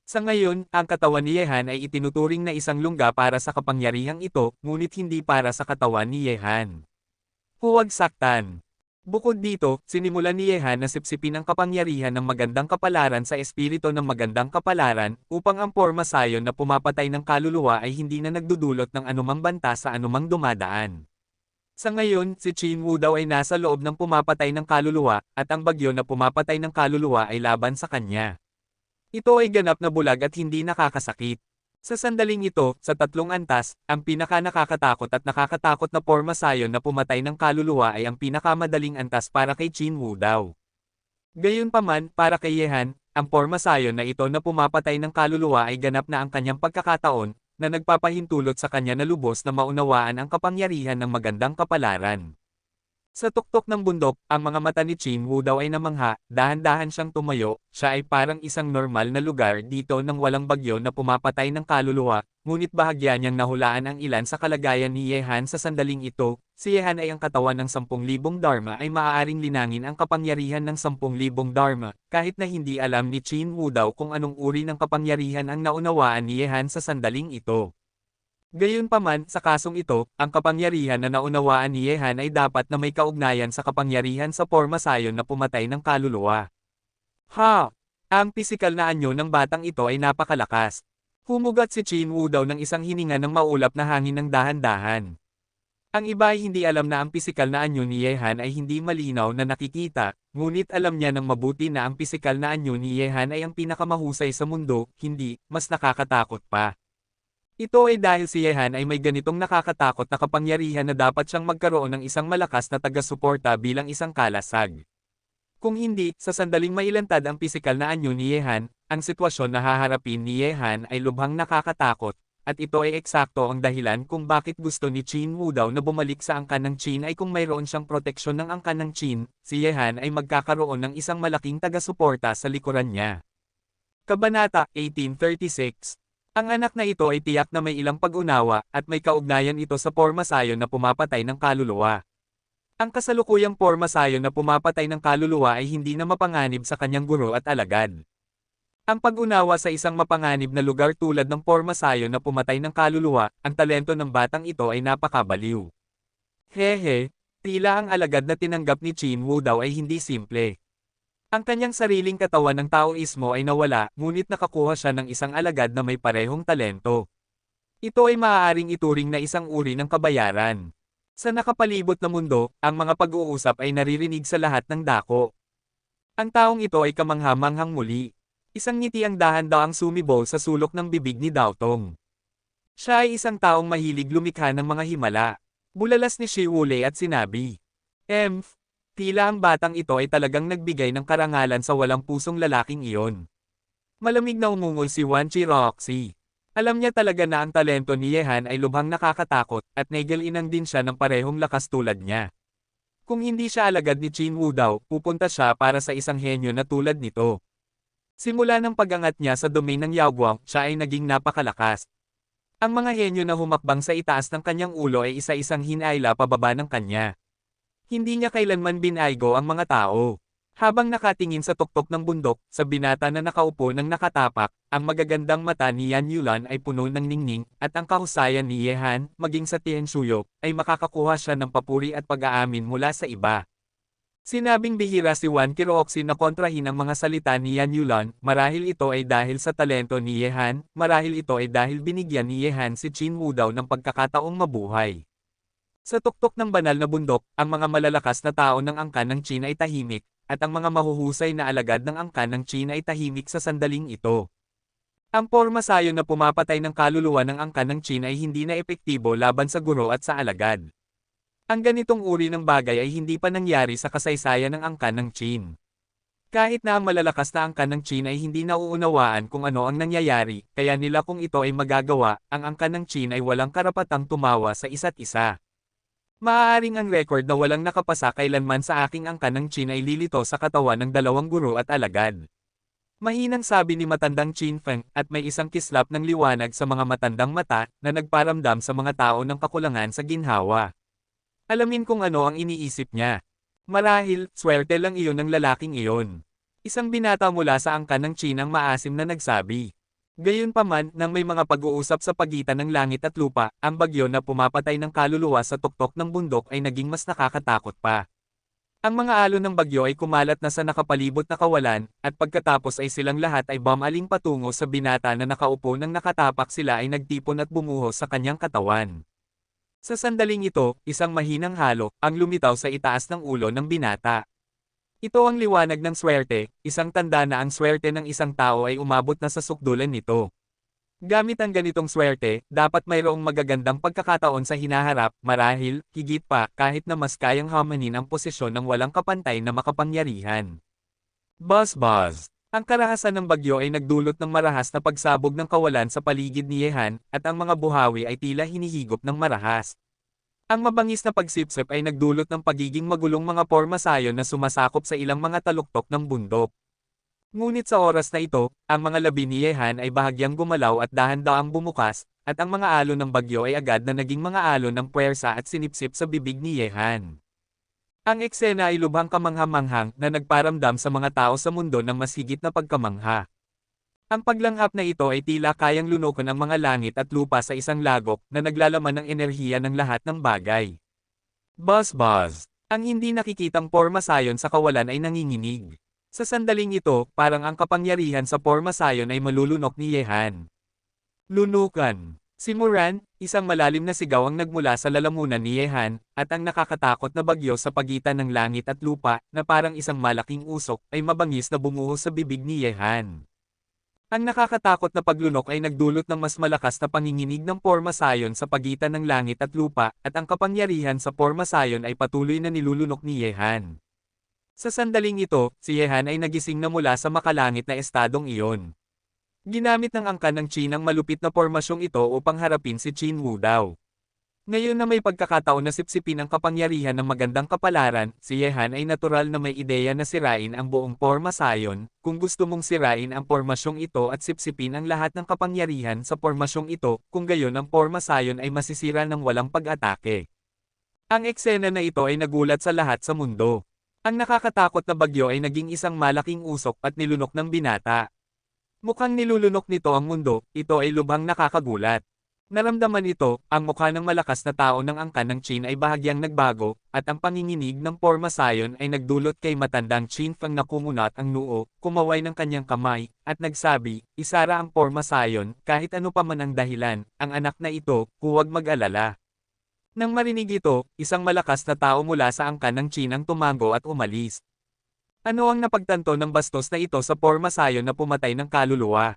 Sa ngayon, ang katawan ni Yehan ay itinuturing na isang lungga para sa kapangyarihang ito, ngunit hindi para sa katawan ni Yehan. Huwag saktan. Bukod dito, sinimulan ni Yehan na sipsipin ang kapangyarihan ng magandang kapalaran sa espiritu ng magandang kapalaran, upang ang porma sayon na pumapatay ng kaluluwa ay hindi na nagdudulot ng anumang banta sa anumang dumadaan. Sa ngayon, si Qin Wu daw ay nasa loob ng pumapatay ng kaluluwa, at ang bagyo na pumapatay ng kaluluwa ay laban sa kanya. Ito ay ganap na bulag at hindi nakakasakit. Sa sandaling ito, sa tatlong antas, ang pinaka-nakakatakot at nakakatakot na porma sayon na pumatay ng kaluluwa ay ang pinakamadaling antas para kay Qin Wu daw. Gayunpaman, para kay Yehan, ang porma sayon na ito na pumapatay ng kaluluwa ay ganap na ang kanyang pagkakataon, na nagpapahintulot sa kanya na lubos na maunawaan ang kapangyarihan ng magandang kapalaran. Sa tuktok ng bundok, ang mga mata ni Qin Wu daw ay namangha, dahan-dahan siyang tumayo, siya ay parang isang normal na lugar dito nang walang bagyo na pumapatay ng kaluluwa, ngunit bahagya niyang nahulaan ang ilan sa kalagayan ni Yehan sa sandaling ito. Si Yehan ay ang katawan ng 10,000 dharma ay maaaring linangin ang kapangyarihan ng 10,000 dharma, kahit na hindi alam ni Qin Wu daw kung anong uri ng kapangyarihan ang naunawaan ni Yehan sa sandaling ito. Gayunpaman, sa kasong ito, ang kapangyarihan na naunawaan ni Yehan ay dapat na may kaugnayan sa kapangyarihan sa porma sayon na pumatay ng kaluluwa. Ha! Ang pisikal na anyo ng batang ito ay napakalakas. Humugat si Qin Wu daw ng isang hininga ng maulap na hangin ng dahan-dahan. Ang iba ay hindi alam na ang pisikal na anyo ni Yehan ay hindi malinaw na nakikita, ngunit alam niya ng mabuti na ang pisikal na anyo ni Yehan ay ang pinakamahusay sa mundo, hindi, mas nakakatakot pa. Ito ay dahil si Yehan ay may ganitong nakakatakot na kapangyarihan na dapat siyang magkaroon ng isang malakas na taga-suporta bilang isang kalasag. Kung hindi, sa sandaling mailantad ang pisikal na anyo ni Yehan, ang sitwasyon na haharapin ni Yehan ay lubhang nakakatakot, at ito ay eksakto ang dahilan kung bakit gusto ni Qin Wu daw na bumalik sa angkan ng Qin ay kung mayroon siyang proteksyon ng angkan ng Qin, si Yehan ay magkakaroon ng isang malaking taga-suporta sa likuran niya. Kabanata 1836. Ang anak na ito ay tiyak na may ilang pag-unawa, at may kaugnayan ito sa porma sayon na pumapatay ng kaluluwa. Ang kasalukuyang porma sayon na pumapatay ng kaluluwa ay hindi na mapanganib sa kanyang guro at alagad. Ang pag-unawa sa isang mapanganib na lugar tulad ng porma sayon na pumatay ng kaluluwa, ang talento ng batang ito ay napakabaliw. Hehe, tila ang alagad na tinanggap ni Qin Wu daw ay hindi simple. Ang kanyang sariling katawan ng Taoismo ay nawala, ngunit nakakuha siya ng isang alagad na may parehong talento. Ito ay maaaring ituring na isang uri ng kabayaran. Sa nakapalibot na mundo, ang mga pag-uusap ay naririnig sa lahat ng dako. Ang taong ito ay kamangha-manghang muli. Isang ngiti ang dahan-daang sumibol sa sulok ng bibig ni Daotong. Siya ay isang taong mahilig lumikha ng mga himala. Bulalas ni Shi Wulei at sinabi, tila ang batang ito ay talagang nagbigay ng karangalan sa walang pusong lalaking iyon. Malamig na umungol si Wan Qiroxi. Alam niya talaga na ang talento ni Yehan ay lubhang nakakatakot, at naigalinang din siya ng parehong lakas tulad niya. Kung hindi siya alagad ni Qin Wu daw, pupunta siya para sa isang henyo na tulad nito. Simula ng pag-angat niya sa domain ng Yaoguang, siya ay naging napakalakas. Ang mga henyo na humakbang sa itaas ng kanyang ulo ay isa-isang hinaila pababa ng kanya. Hindi niya kailanman binaygo ang mga tao. Habang nakatingin sa tuktok ng bundok, sa binata na nakaupo ng nakatapak, ang magagandang mata ni Yan Yulan ay puno ng ningning, at ang kahusayan ni Yehan, maging sa Tien Shuyok, ay makakakuha siya ng papuri at pag-aamin mula sa iba. Sinabing bihira si Wan Qiroxi na kontrahin ang mga salita ni Yan Yulan, marahil ito ay dahil sa talento ni Yehan, marahil ito ay dahil binigyan ni Yehan si Qin Wu daw ng pagkakataong mabuhay. Sa tuktok ng banal na bundok, ang mga malalakas na tao ng angkan ng Qin ay tahimik, at ang mga mahuhusay na alagad ng angkan ng Qin ay tahimik sa sandaling ito. Ang porma sayon na pumapatay ng kaluluwa ng angkan ng Qin ay hindi na epektibo laban sa guro at sa alagad. Ang ganitong uri ng bagay ay hindi pa nangyari sa kasaysayan ng angkan ng Qin. Kahit na ang malalakas na angkan ng Qin ay hindi nauunawaan kung ano ang nangyayari, kaya nila kung ito ay magagawa, ang angkan ng Qin ay walang karapatang tumawa sa isa't isa. Maaaring ang record na walang nakapasa kailanman sa aking angkan ng Qin ay lilito sa katawan ng dalawang guro at alagad. Mahinang sabi ni matandang Qin Feng, at may isang kislap ng liwanag sa mga matandang mata, na nagparamdam sa mga tao ng kakulangan sa ginhawa. Alamin kung ano ang iniisip niya. Marahil, swerte lang iyon ng lalaking iyon. Isang binata mula sa angkan ng Qin ang maasim na nagsabi. Gayunpaman, nang may mga pag-uusap sa pagitan ng langit at lupa, ang bagyo na pumapatay ng kaluluwa sa tuktok ng bundok ay naging mas nakakatakot pa. Ang mga alon ng bagyo ay kumalat na sa nakapalibot na kawalan, at pagkatapos ay silang lahat ay bumaling patungo sa binata na nakaupo nang nakatapak sila ay nagtipon at bumuhos sa kanyang katawan. Sa sandaling ito, isang mahinang halo ang lumitaw sa itaas ng ulo ng binata. Ito ang liwanag ng swerte, isang tanda na ang swerte ng isang tao ay umabot na sa sukdulan nito. Gamit ang ganitong swerte, dapat mayroong magagandang pagkakataon sa hinaharap, marahil, higit pa, kahit na mas kayang hamanin ang posisyon ng walang kapantay na makapangyarihan. Buzz Buzz. Ang karahasan ng bagyo ay nagdulot ng marahas na pagsabog ng kawalan sa paligid ni Yehan, at ang mga buhawi ay tila hinihigop ng marahas. Ang mabangis na pagsipsip ay nagdulot ng pagiging magulong mga pormasayon na sumasakop sa ilang mga taluktok ng bundok. Ngunit sa oras na ito, ang mga labi ni Yehan ay bahagyang gumalaw at dahan-daang bumukas, at ang mga alon ng bagyo ay agad na naging mga alon ng puwersa at sinipsip sa bibig ni Yehan. Ang eksena ay lubhang kamangha-manghang na nagparamdam sa mga tao sa mundo ng mas higit na pagkamangha. Ang paglanghap na ito ay tila kayang lunukin ang mga langit at lupa sa isang lagok na naglalaman ng enerhiya ng lahat ng bagay. Buzz Buzz. Ang hindi nakikitang pormasayon sa kawalan ay nanginginig. Sa sandaling ito, parang ang kapangyarihan sa pormasayon ay malulunok ni Yehan. Lunukan. Si Moran, isang malalim na sigaw ang nagmula sa lalamunan ni Yehan, at ang nakakatakot na bagyo sa pagitan ng langit at lupa, na parang isang malaking usok, ay mabangis na bumuhos sa bibig ni Yehan. Ang nakakatakot na paglunok ay nagdulot ng mas malakas na panginginig ng pormasayon sa pagitan ng langit at lupa, at ang kapangyarihan sa pormasayon ay patuloy na nilulunok ni Yehan. Sa sandaling ito, si Yehan ay nagising na mula sa makalangit na estadong iyon. Ginamit ng angkan ng Qin ang malupit na pormasyong ito upang harapin si Qin Wu Dao. Ngayon na may pagkakataon na sipsipin ang kapangyarihan ng magandang kapalaran, si Yehan ay natural na may ideya na sirain ang buong pormasayon. Kung gusto mong sirain ang pormasyong ito at sipsipin ang lahat ng kapangyarihan sa pormasyong ito, kung gayon ang pormasayon ay masisira ng walang pag-atake. Ang eksena na ito ay nagulat sa lahat sa mundo. Ang nakakatakot na bagyo ay naging isang malaking usok at nilunok ng binata. Mukhang nilulunok nito ang mundo, ito ay lubhang nakakagulat. Naramdaman ito, ang mukha ng malakas na tao ng angkan ng Qin ay bahagyang nagbago, at ang panginginig ng pormasayon ay nagdulot kay matandang Qin Feng na kumunat ang noo, kumaway ng kanyang kamay, at nagsabi, isara ang pormasayon, kahit ano pa man ang dahilan, ang anak na ito, huwag mag-alala. Nang marinig ito, isang malakas na tao mula sa angkan ng Qin ang tumango at umalis. Ano ang napagtanto ng bastos na ito sa pormasayon na pumatay ng kaluluwa?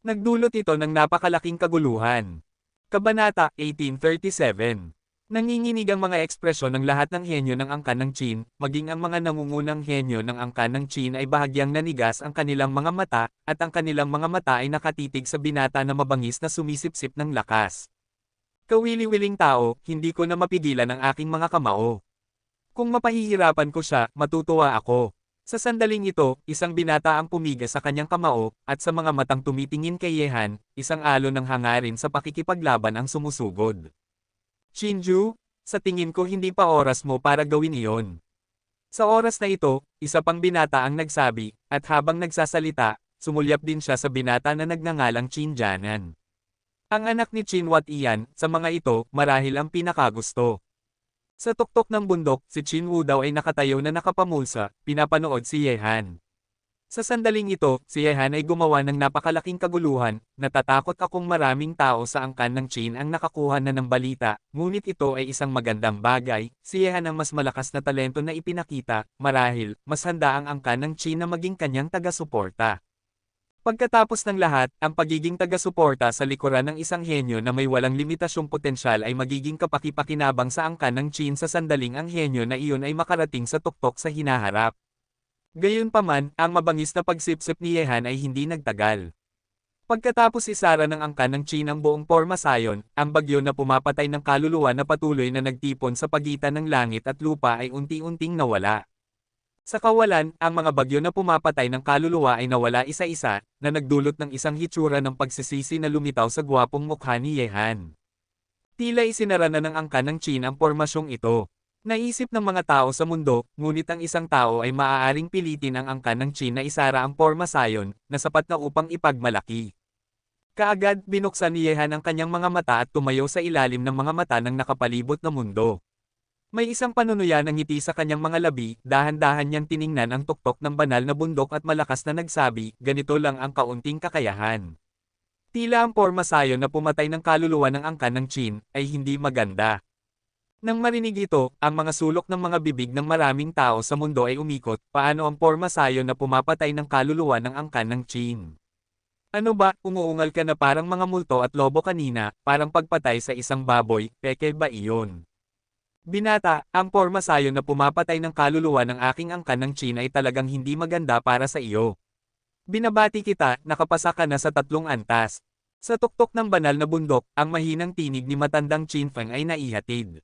Nagdulot ito ng napakalaking kaguluhan. Kabanata 1837. Nanginginig ang mga ekspresyon ng lahat ng henyo ng angkan ng Qin, maging ang mga nangungunang henyo ng angkan ng Qin ay bahagyang nanigas ang kanilang mga mata, at ang kanilang mga mata ay nakatitig sa binata na mabangis na sumisipsip ng lakas. Kawili-wiling tao, hindi ko na mapigilan ang aking mga kamao. Kung mapahihirapan ko siya, matutuwa ako. Sa sandaling ito, isang binata ang pumiga sa kanyang kamao, at sa mga matang tumitingin kay Yehan, isang alon ng hangarin sa pakikipaglaban ang sumusugod. Shinju, sa tingin ko hindi pa oras mo para gawin iyon. Sa oras na ito, isa pang binata ang nagsabi, at habang nagsasalita, sumulyap din siya sa binata na nagngangalang Qin Jianan. Ang anak ni Qin Wat iyan, sa mga ito, marahil ang pinakagusto. Sa tuktok ng bundok, si Qin Wu daw ay nakatayo na nakapamulsa, pinapanood si Yehan. Sa sandaling ito, si Yehan ay gumawa ng napakalaking kaguluhan, natatakot akong maraming tao sa angkan ng Qin ang nakakuha na ng balita, ngunit ito ay isang magandang bagay, si Yehan ang mas malakas na talento na ipinakita, marahil, mas handa ang angkan ng Qin na maging kanyang taga-suporta. Pagkatapos ng lahat, ang pagiging taga-suporta sa likuran ng isang henyo na may walang limitasyong potensyal ay magiging kapaki-pakinabang sa angkan ng Qin sa sandaling ang henyo na iyon ay makarating sa tuktok sa hinaharap. Gayunpaman, ang mabangis na pagsipsip ni Yehan ay hindi nagtagal. Pagkatapos isara ng angkan ng Qin ang buong pormasayon, ang bagyo na pumapatay ng kaluluwa na patuloy na nagtipon sa pagitan ng langit at lupa ay unti-unting nawala. Sa kawalan, ang mga bagyo na pumapatay ng kaluluwa ay nawala isa-isa, na nagdulot ng isang hitsura ng pagsisisi na lumitaw sa gwapong mukha ni Yehan. Tila isinara na ng angkan ng Qin ang pormasyong ito. Naisip ng mga tao sa mundo, ngunit ang isang tao ay maaaring pilitin ang angkan ng Qin na isara ang pormasayon, na sapat na upang ipagmalaki. Kaagad, binuksan ni Yehan ang kanyang mga mata at tumayo sa ilalim ng mga mata ng nakapalibot na mundo. May isang panunuya ng ngiti sa kanyang mga labi, dahan-dahan niyang tiningnan ang tuktok ng banal na bundok at malakas na nagsabi, ganito lang ang kaunting kakayahan. Tila ang porma sayo na pumatay ng kaluluwa ng angkan ng Qin, ay hindi maganda. Nang marinig ito, ang mga sulok ng mga bibig ng maraming tao sa mundo ay umikot, paano ang porma sayo na pumapatay ng kaluluwa ng angkan ng Qin? Ano ba, umuungal ka na parang mga multo at lobo kanina, parang pagpatay sa isang baboy, peke ba iyon? Binata, ang porma sayo na pumapatay ng kaluluwa ng aking angkan ng Qin ay talagang hindi maganda para sa iyo. Binabati kita, nakapasa ka na sa 3 antas. Sa tuktok ng banal na bundok, ang mahinang tinig ni matandang Qin Feng ay naihatid.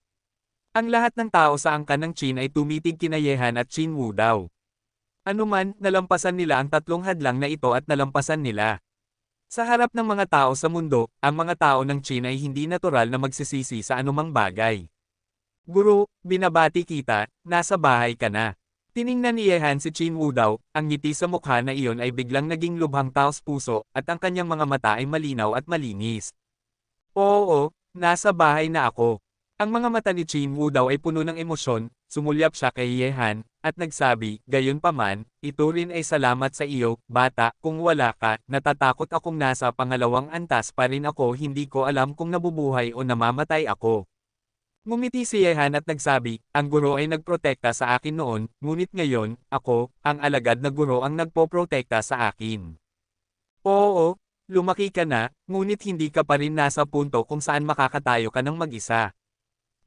Ang lahat ng tao sa angkan ng Qin ay tumitig kina Yehan at Qin Wu daw. Anuman, nalampasan nila ang 3 hadlang na ito at nalampasan nila. Sa harap ng mga tao sa mundo, ang mga tao ng Qin ay hindi natural na magsisisi sa anumang bagay. Guro, binabati kita, nasa bahay ka na. Tiningnan ni Yehan si Qin Wu daw, ang ngiti sa mukha na iyon ay biglang naging lubhang taos puso, at ang kanyang mga mata ay malinaw at malinis. Oo, nasa bahay na ako. Ang mga mata ni Qin Wu daw ay puno ng emosyon, sumulyap siya kay Yehan, at nagsabi, gayunpaman, ito rin ay salamat sa iyo, bata, kung wala ka, natatakot akong nasa pangalawang antas pa rin ako, hindi ko alam kung nabubuhay o namamatay ako. Ngumiti si Yehan at nagsabi, ang guro ay nagprotekta sa akin noon, ngunit ngayon, ako, ang alagad na guro ang nagpoprotekta sa akin. Oo, lumaki ka na, ngunit hindi ka pa rin nasa punto kung saan makakatayo ka ng mag-isa.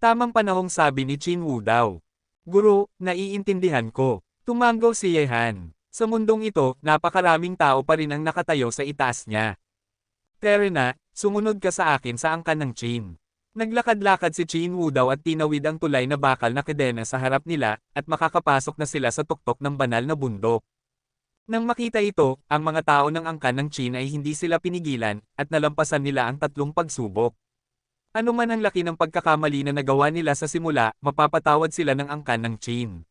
Tamang panahong sabi ni Qin Wu daw. Guro, naiintindihan ko. Tumanggaw si Yehan. Sa mundong ito, napakaraming tao pa rin ang nakatayo sa itaas niya. Terena, sumunod ka sa akin sa angkan ng Qin. Naglakad-lakad si Qin Wu daw at tinawid ang tulay na bakal na kadena sa harap nila, at makakapasok na sila sa tuktok ng banal na bundok. Nang makita ito, ang mga tao ng angkan ng Qin ay hindi sila pinigilan, at nalampasan nila ang 3 pagsubok. Ano man ang laki ng pagkakamali na nagawa nila sa simula, mapapatawad sila ng angkan ng Qin.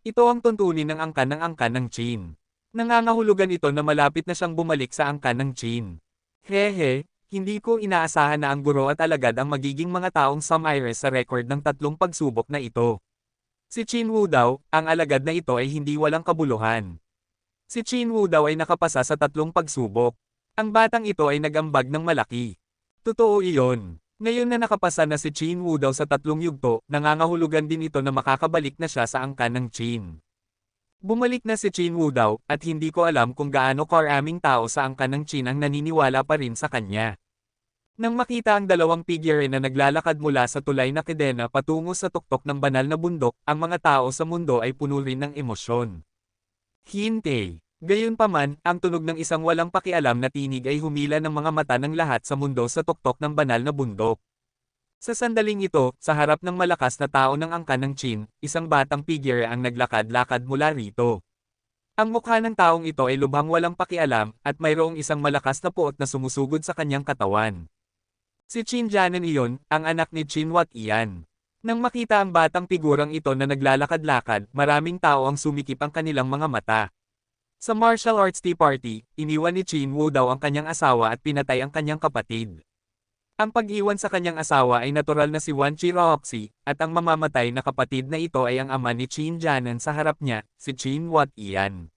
Ito ang tuntunin ng angkan ng Qin. Nangangahulugan ito na malapit na siyang bumalik sa angkan ng Qin. Hehe. Hindi ko inaasahan na ang guro at alagad ang magiging mga taong sumires sa record ng 3 pagsubok na ito. Si Qin Wu daw, ang alagad na ito ay hindi walang kabuluhan. Si Qin Wu daw ay nakapasa sa 3 pagsubok. Ang batang ito ay nagambag ng malaki. Totoo iyon. Ngayon na nakapasa na si Qin Wu daw sa 3 yugto, nangangahulugan din ito na makakabalik na siya sa angkan ng Qin. Bumalik na si Qin Wu daw, at hindi ko alam kung gaano karaming tao sa angkan ng Qin ang naniniwala pa rin sa kanya. Nang makita ang 2 figure na naglalakad mula sa tulay na kadena patungo sa tuktok ng banal na bundok, ang mga tao sa mundo ay puno rin ng emosyon. Hintay. Gayunpaman, ang tunog ng isang walang pakialam na tinig ay humila ng mga mata ng lahat sa mundo sa tuktok ng banal na bundok. Sa sandaling ito, sa harap ng malakas na tao ng angkan ng Qin, isang batang figure ang naglakad-lakad mula rito. Ang mukha ng taong ito ay lubhang walang pakialam, at mayroong isang malakas na puot na sumusugod sa kanyang katawan. Si Qin Jianan iyon, ang anak ni Qin Wat iyan. Nang makita ang batang figurang ito na naglalakad-lakad, maraming tao ang sumikip ang kanilang mga mata. Sa martial arts tea party, iniwan ni Qin Wu daw ang kanyang asawa at pinatay ang kanyang kapatid. Ang pag-iwan sa kanyang asawa ay natural na si Wan Qiroxi, at ang mamamatay na kapatid na ito ay ang ama ni Qin Jianan sa harap niya, si Qin Wat iyan.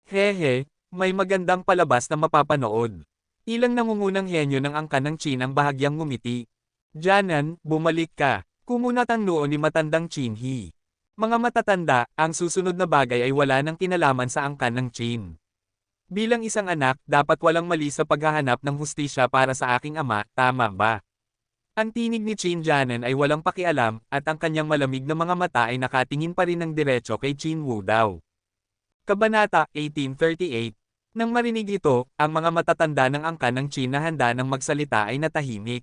Hehe, may magandang palabas na mapapanood. Ilang nangungunang henyo ng angkan ng Qin ang bahagyang ngumiti. Jianan, bumalik ka. Kumunat ang noo ni matandang Qin He. Mga matatanda, ang susunod na bagay ay wala nang kinalaman sa angkan ng Qin. Bilang isang anak, dapat walang mali sa paghahanap ng hustisya para sa aking ama, tama ba? Ang tinig ni Qin Jianan ay walang pakialam, at ang kanyang malamig na mga mata ay nakatingin pa rin ng diretso kay Qin Wu daw. Kabanata 1838. Nang marinig ito, ang mga matatanda ng angkan ng Qin na handa ng magsalita ay natahimik.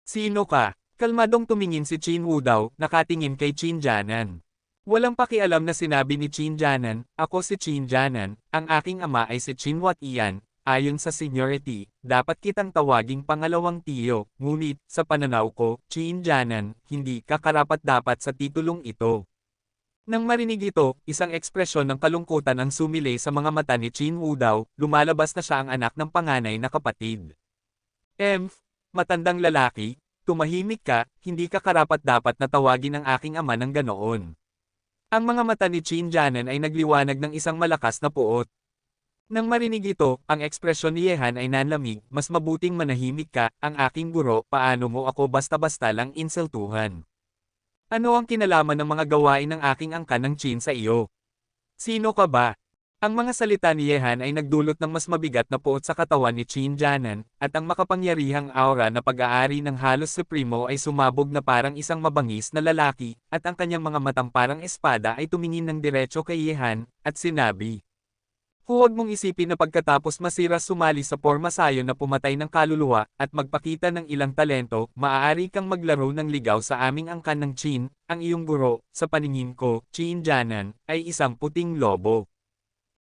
Sino ka? Kalmadong tumingin si Qin Wu daw, nakatingin kay Qin Jianan. Walang pakialam na sinabi ni Qin Jianan, ako si Qin Jianan, ang aking ama ay si Qin Wat iyan, ayon sa seniority, dapat kitang tawaging pangalawang tiyo, ngunit, sa pananaw ko, Qin Jianan, hindi ka karapat-dapat sa titulong ito. Nang marinig ito, isang ekspresyon ng kalungkutan ang sumilay sa mga mata ni Qin Wudaw, lumalabas na siya ang anak ng panganay na kapatid. Matandang lalaki, tumahimik ka, hindi ka karapat-dapat na tawagin ang aking ama ng ganoon. Ang mga mata ni Qin Jianan ay nagliwanag ng isang malakas na puot. Nang marinig ito, ang ekspresyon ni Yehan ay nanlamig, mas mabuting manahimik ka, ang aking guro, paano mo ako basta-basta lang insultuhan. Ano ang kinalaman ng mga gawain ng aking angkan ng Qin sa iyo? Sino ka ba? Ang mga salita ni Yehan ay nagdulot ng mas mabigat na puot sa katawan ni Qin Jianan, at ang makapangyarihang aura na pag-aari ng halos supremo ay sumabog na parang isang mabangis na lalaki, at ang kanyang mga matang parang espada ay tumingin ng diretso kay Yehan, at sinabi, huwag mong isipin na pagkatapos masira sumali sa pormasayo na pumatay ng kaluluwa, at magpakita ng ilang talento, maaari kang maglaro ng ligaw sa aming angkan ng Qin, ang iyong guro, sa paningin ko, Qin Jianan, ay isang puting lobo.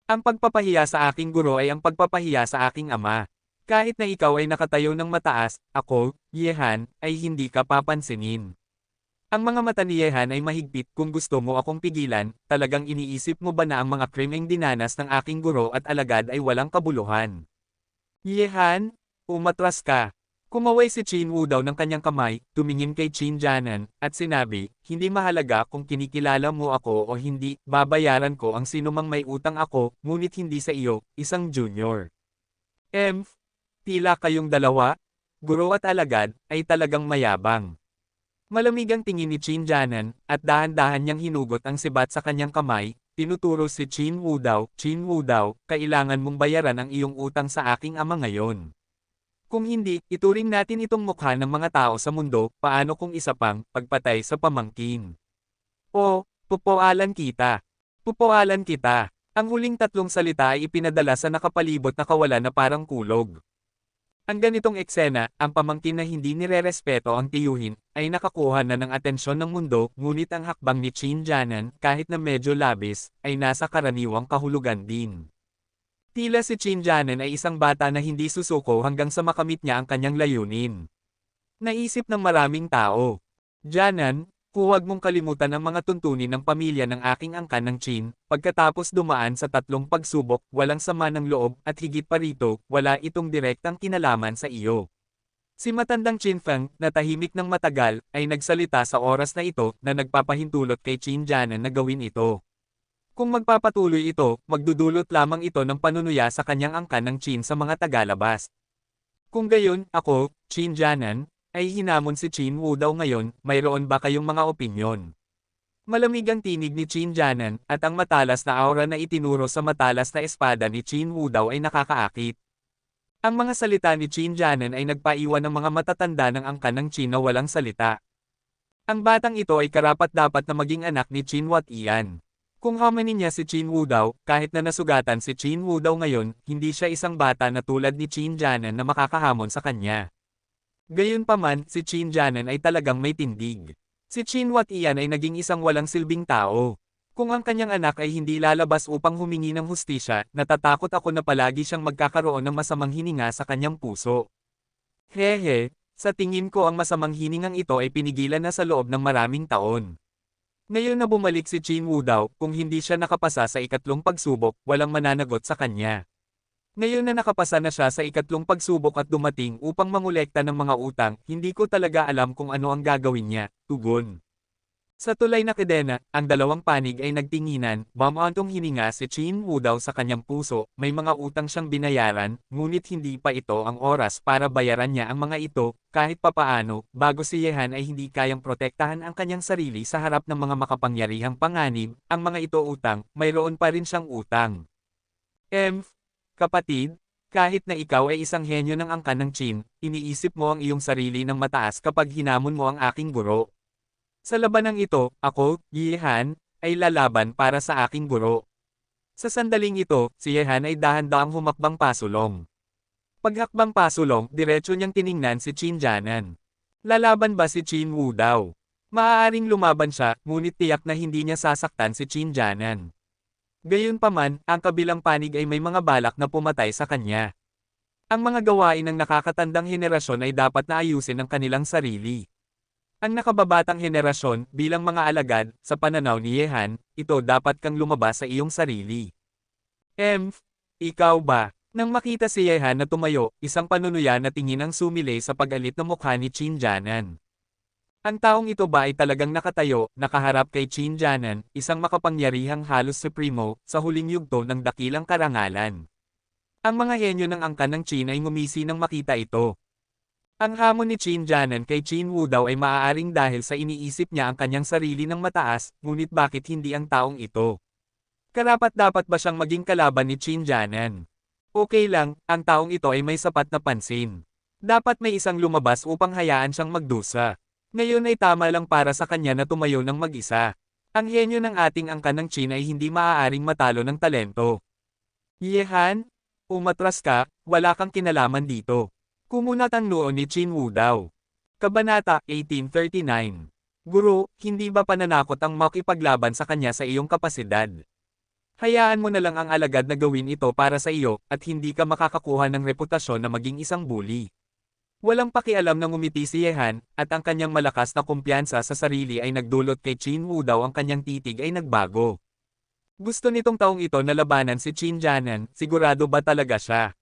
Ang pagpapahiya sa aking guro ay ang pagpapahiya sa aking ama. Kahit na ikaw ay nakatayo ng mataas, ako, Yehan, ay hindi ka papansinin. Ang mga mata ni Yehan ay mahigpit. Kung gusto mo akong pigilan, talagang iniisip mo ba na ang mga krimeng dinanas ng aking guro at alagad ay walang kabuluhan? Yehan, umatras ka. Kumaway si Qin Wudaw ng kanyang kamay, tumingin kay Qin Jianan, at sinabi, hindi mahalaga kung kinikilala mo ako o hindi, babayaran ko ang sinumang may utang ako, ngunit hindi sa iyo, isang junior. Tila kayong dalawa, guro at alagad, ay talagang mayabang. Malamig ang tingin ni Qin Jianan, at dahan-dahan niyang hinugot ang sibat sa kanyang kamay, tinuturo si Qin Wudaw, kailangan mong bayaran ang iyong utang sa aking ama ngayon. Kung hindi, ituring natin itong mukha ng mga tao sa mundo, paano kung isa pang, pagpatay sa pamangkin? O, pupualan kita. Pupualan kita. Ang huling tatlong salita ay ipinadala sa nakapalibot na kawalan na parang kulog. Ang ganitong eksena, ang pamangkin na hindi nirerespeto ang tiyuhin, ay nakakuha na ng atensyon ng mundo, ngunit ang hakbang ni Qin Jianan, kahit na medyo labis, ay nasa karaniwang kahulugan din. Tila si Qin Jianan ay isang bata na hindi susuko hanggang sa makamit niya ang kanyang layunin. Naisip ng maraming tao. Jianan, huwag mong kalimutan ang mga tuntunin ng pamilya ng aking angkan ng Qin, pagkatapos dumaan sa tatlong pagsubok, walang sama ng loob, at higit pa rito, wala itong direktang kinalaman sa iyo. Si matandang Qin Feng, na tahimik ng matagal, ay nagsalita sa oras na ito, na nagpapahintulot kay Qin Jianan na gawin ito. Kung magpapatuloy ito, magdudulot lamang ito ng panunuya sa kanyang angkan ng Qin sa mga tagalabas. Kung gayon, ako, Qin Jianan, ay hinamon si Qin Wudaw ngayon, mayroon ba kayong mga opinyon? Malamig ang tinig ni Qin Jianan, at ang matalas na aura na itinuro sa matalas na espada ni Qin Wudaw ay nakakaakit. Ang mga salita ni Qin Jianan ay nagpaiwan ng mga matatanda ng angkan ng Qin na walang salita. Ang batang ito ay karapat-dapat na maging anak ni Qin Watian. Kung hamanin niya si Qin Wudaw, kahit na nasugatan si Qin Wudaw ngayon, hindi siya isang bata na tulad ni Qin Jianan na makakahamon sa kanya. Gayunpaman, si Qin Jianan ay talagang may tindig. Si Qin Watian ay naging isang walang silbing tao. Kung ang kanyang anak ay hindi lalabas upang humingi ng hustisya, natatakot ako na palagi siyang magkakaroon ng masamang hininga sa kanyang puso. Hehe, sa tingin ko ang masamang hiningang ito ay pinigilan na sa loob ng maraming taon. Ngayon na bumalik si Qin Wudaw, kung hindi siya nakapasa sa ikatlong pagsubok, walang mananagot sa kanya. Ngayon na nakapasa na siya sa ikatlong pagsubok at dumating upang mangolekta ng mga utang, hindi ko talaga alam kung ano ang gagawin niya, tugon. Sa tulay na kadena, ang dalawang panig ay nagtinginan, bumantong hininga si Qin Wudaw sa kanyang puso, may mga utang siyang binayaran, ngunit hindi pa ito ang oras para bayaran niya ang mga ito, kahit papaano, bago si Yehan ay hindi kayang protektahan ang kanyang sarili sa harap ng mga makapangyarihang panganib, ang mga ito utang, mayroon pa rin siyang utang. Kapatid, kahit na ikaw ay isang henyo ng angkan ng Qin, iniisip mo ang iyong sarili ng mataas kapag hinamon mo ang aking guro. Sa labanang ito, ako, Yehan, ay lalaban para sa aking guro. Sa sandaling ito, si Yehan ay dahan-daang humakbang pasulong. Paghakbang pasulong, diretso niyang tiningnan si Qin Jianan. Lalaban ba si Qin Wudaw? Maaaring lumaban siya, ngunit tiyak na hindi niya sasaktan si Qin Jianan. Gayunpaman, ang kabilang panig ay may mga balak na pumatay sa kanya. Ang mga gawain ng nakakatandang henerasyon ay dapat na ayusin ang kanilang sarili. Ang nakababatang henerasyon, bilang mga alagad, sa pananaw ni Yehan, ito dapat kang lumabas sa iyong sarili. Ikaw ba? Nang makita si Yehan na tumayo, isang panunuya na tingin ang sumilay sa pag-alit na mukha ni Qin Janan. Ang taong ito ba ay talagang nakatayo, nakaharap kay Qin Janan, isang makapangyarihang halos supremo, sa huling yugto ng dakilang karangalan. Ang mga henyo ng angkan ng Qin ay ngumisi nang makita ito. Ang hamon ni Qin Janan kay Qin Wu daw ay maaaring dahil sa iniisip niya ang kanyang sarili ng mataas, ngunit bakit hindi ang taong ito? Karapat-dapat ba siyang maging kalaban ni Qin Janan? Okay lang, ang taong ito ay may sapat na pansin. Dapat may isang lumabas upang hayaan siyang magdusa. Ngayon ay tama lang para sa kanya na tumayo ng mag-isa. Ang henyo ng ating angkan ng Qin ay hindi maaaring matalo ng talento. Yehan? Umatras ka, wala kang kinalaman dito. Kumunat ang noo ni Qin Wu daw. Kabanata 1839. Guro, hindi ba pananakot ang makipaglaban sa kanya sa iyong kapasidad? Hayaan mo na lang ang alagad na gawin ito para sa iyo, at hindi ka makakakuha ng reputasyon na maging isang bully. Walang pakialam na ngumiti si Yehan, at ang kanyang malakas na kumpiyansa sa sarili ay nagdulot kay Qin Wu daw ang kanyang titig ay nagbago. Gusto nitong taong ito na labanan si Qin Janan, sigurado ba talaga siya?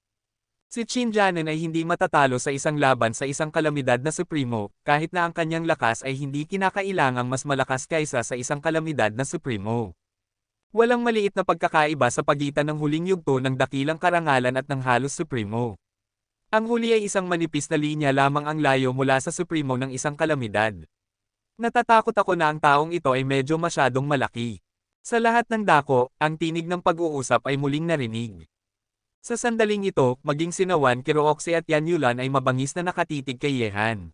Si Qin Janan ay hindi matatalo sa isang laban sa isang kalamidad na supremo, kahit na ang kanyang lakas ay hindi kinakailangang mas malakas kaysa sa isang kalamidad na supremo. Walang maliit na pagkakaiba sa pagitan ng huling yugto ng dakilang karangalan at ng halos supremo. Ang huli ay isang manipis na linya lamang ang layo mula sa supremo ng isang kalamidad. Natatakot ako na ang taong ito ay medyo masyadong malaki. Sa lahat ng dako, ang tinig ng pag-uusap ay muling narinig. Sa sandaling ito, maging sina Wan Qiruoxie at Yan Yulan ay mabangis na nakatitig kay Yehan.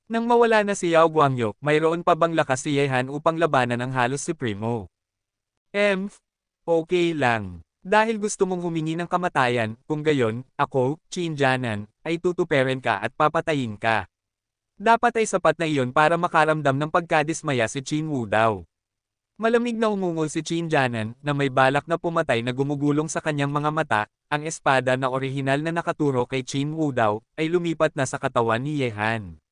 Nang mawala na si Yao Guangyo, mayroon pa bang lakas si Yehan upang labanan ang halos supremo? Okay lang. Dahil gusto mong humingi ng kamatayan, kung gayon, ako, Qin Janan, ay tutuperin ka at papatayin ka. Dapat ay sapat na iyon para makaramdam ng pagkadismaya si Qin Wu daw. Malamig na umungol si Qin Janan, na may balak na pumatay na gumugulong sa kanyang mga mata, ang espada na orihinal na nakaturo kay Qin Wu daw, ay lumipat na sa katawan ni Yehan.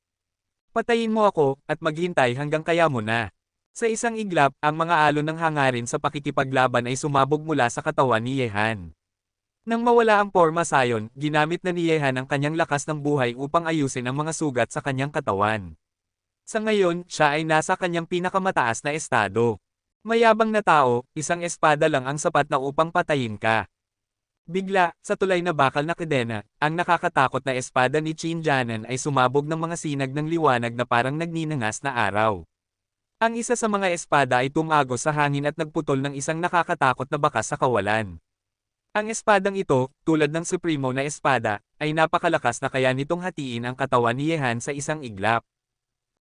Patayin mo ako, at maghintay hanggang kaya mo na. Sa isang iglap, ang mga alon ng hangarin sa pakikipaglaban ay sumabog mula sa katawan ni Yehan. Nang mawala ang porma sayon, ginamit na ni Yehan ang kanyang lakas ng buhay upang ayusin ang mga sugat sa kanyang katawan. Sa ngayon, siya ay nasa kanyang pinakamataas na estado. Mayabang na tao, isang espada lang ang sapat na upang patayin ka. Bigla, sa tulay na bakal na kadena, ang nakakatakot na espada ni Qin Janan ay sumabog ng mga sinag ng liwanag na parang nagninangas na araw. Ang isa sa mga espada ay tumagos sa hangin at nagputol ng isang nakakatakot na bakas sa kawalan. Ang espadang ito, tulad ng supremo na espada, ay napakalakas na kaya nitong hatiin ang katawan ni Yehan sa isang iglap.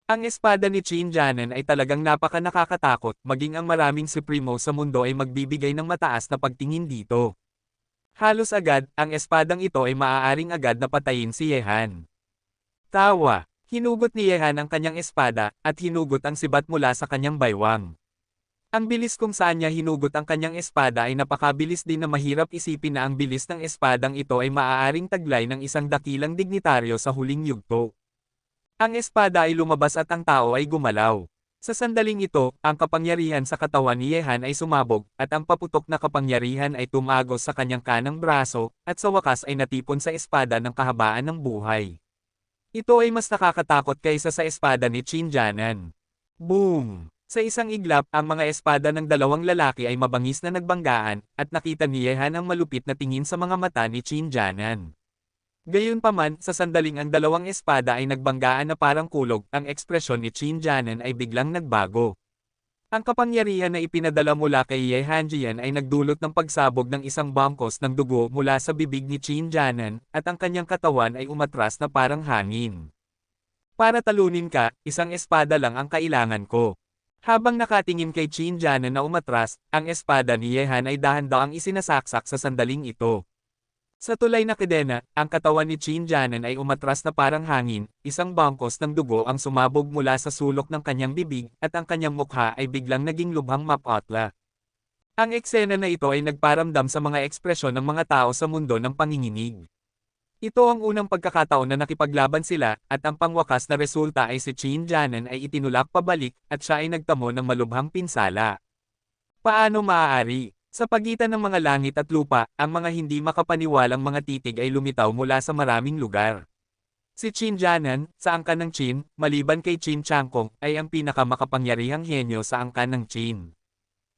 Ang espada ni Qin Janan ay talagang napaka-nakakatakot, maging ang maraming supremo sa mundo ay magbibigay ng mataas na pagtingin dito. Halos agad, ang espadang ito ay maaaring agad na patayin si Yehan. Tawa. Hinugot ni Yehan ang kanyang espada, at hinugot ang sibat mula sa kanyang baywang. Ang bilis kung saan niya hinugot ang kanyang espada ay napakabilis din na mahirap isipin na ang bilis ng espadang ito ay maaaring taglay ng isang dakilang dignitaryo sa huling yugto. Ang espada ay lumabas at ang tao ay gumalaw. Sa sandaling ito, ang kapangyarihan sa katawan ni Yehan ay sumabog, at ang paputok na kapangyarihan ay tumagos sa kanyang kanang braso, at sa wakas ay natipon sa espada ng kahabaan ng buhay. Ito ay mas nakakatakot kaysa sa espada ni Qin Janan. Boom! Sa isang iglap, ang mga espada ng dalawang lalaki ay mabangis na nagbanggaan, at nakita ni Yehan ang malupit na tingin sa mga mata ni Qin Janan. Gayunpaman, sa sandaling ang dalawang espada ay nagbanggaan na parang kulog, ang ekspresyon ni Qin Janan ay biglang nagbago. Ang kapangyarihan na ipinadala mula kay Yehan Jian ay nagdulot ng pagsabog ng isang bangkos ng dugo mula sa bibig ni Qin Janan, at ang kanyang katawan ay umatras na parang hangin. Para talunin ka, isang espada lang ang kailangan ko. Habang nakatingin kay Qin Janan na umatras, ang espada ni Yehan ay dahan-daang isinasaksak sa sandaling ito. Sa tulay na kadena, ang katawan ni Qin Janan ay umatras na parang hangin, isang bangkos ng dugo ang sumabog mula sa sulok ng kanyang bibig, at ang kanyang mukha ay biglang naging lubhang mapotla. Ang eksena na ito ay nagparamdam sa mga ekspresyon ng mga tao sa mundo ng panginginig. Ito ang unang pagkakataon na nakipaglaban sila, at ang pangwakas na resulta ay si Qin Jianan ay itinulak pabalik, at siya ay nagtamo ng malubhang pinsala. Paano maaari? Sa pagitan ng mga langit at lupa, ang mga hindi makapaniwalang mga titig ay lumitaw mula sa maraming lugar. Si Qin Jianan, sa angkan ng Qin, maliban kay Qin Changkong, ay ang pinakamakapangyarihang henyo sa angkan ng Qin.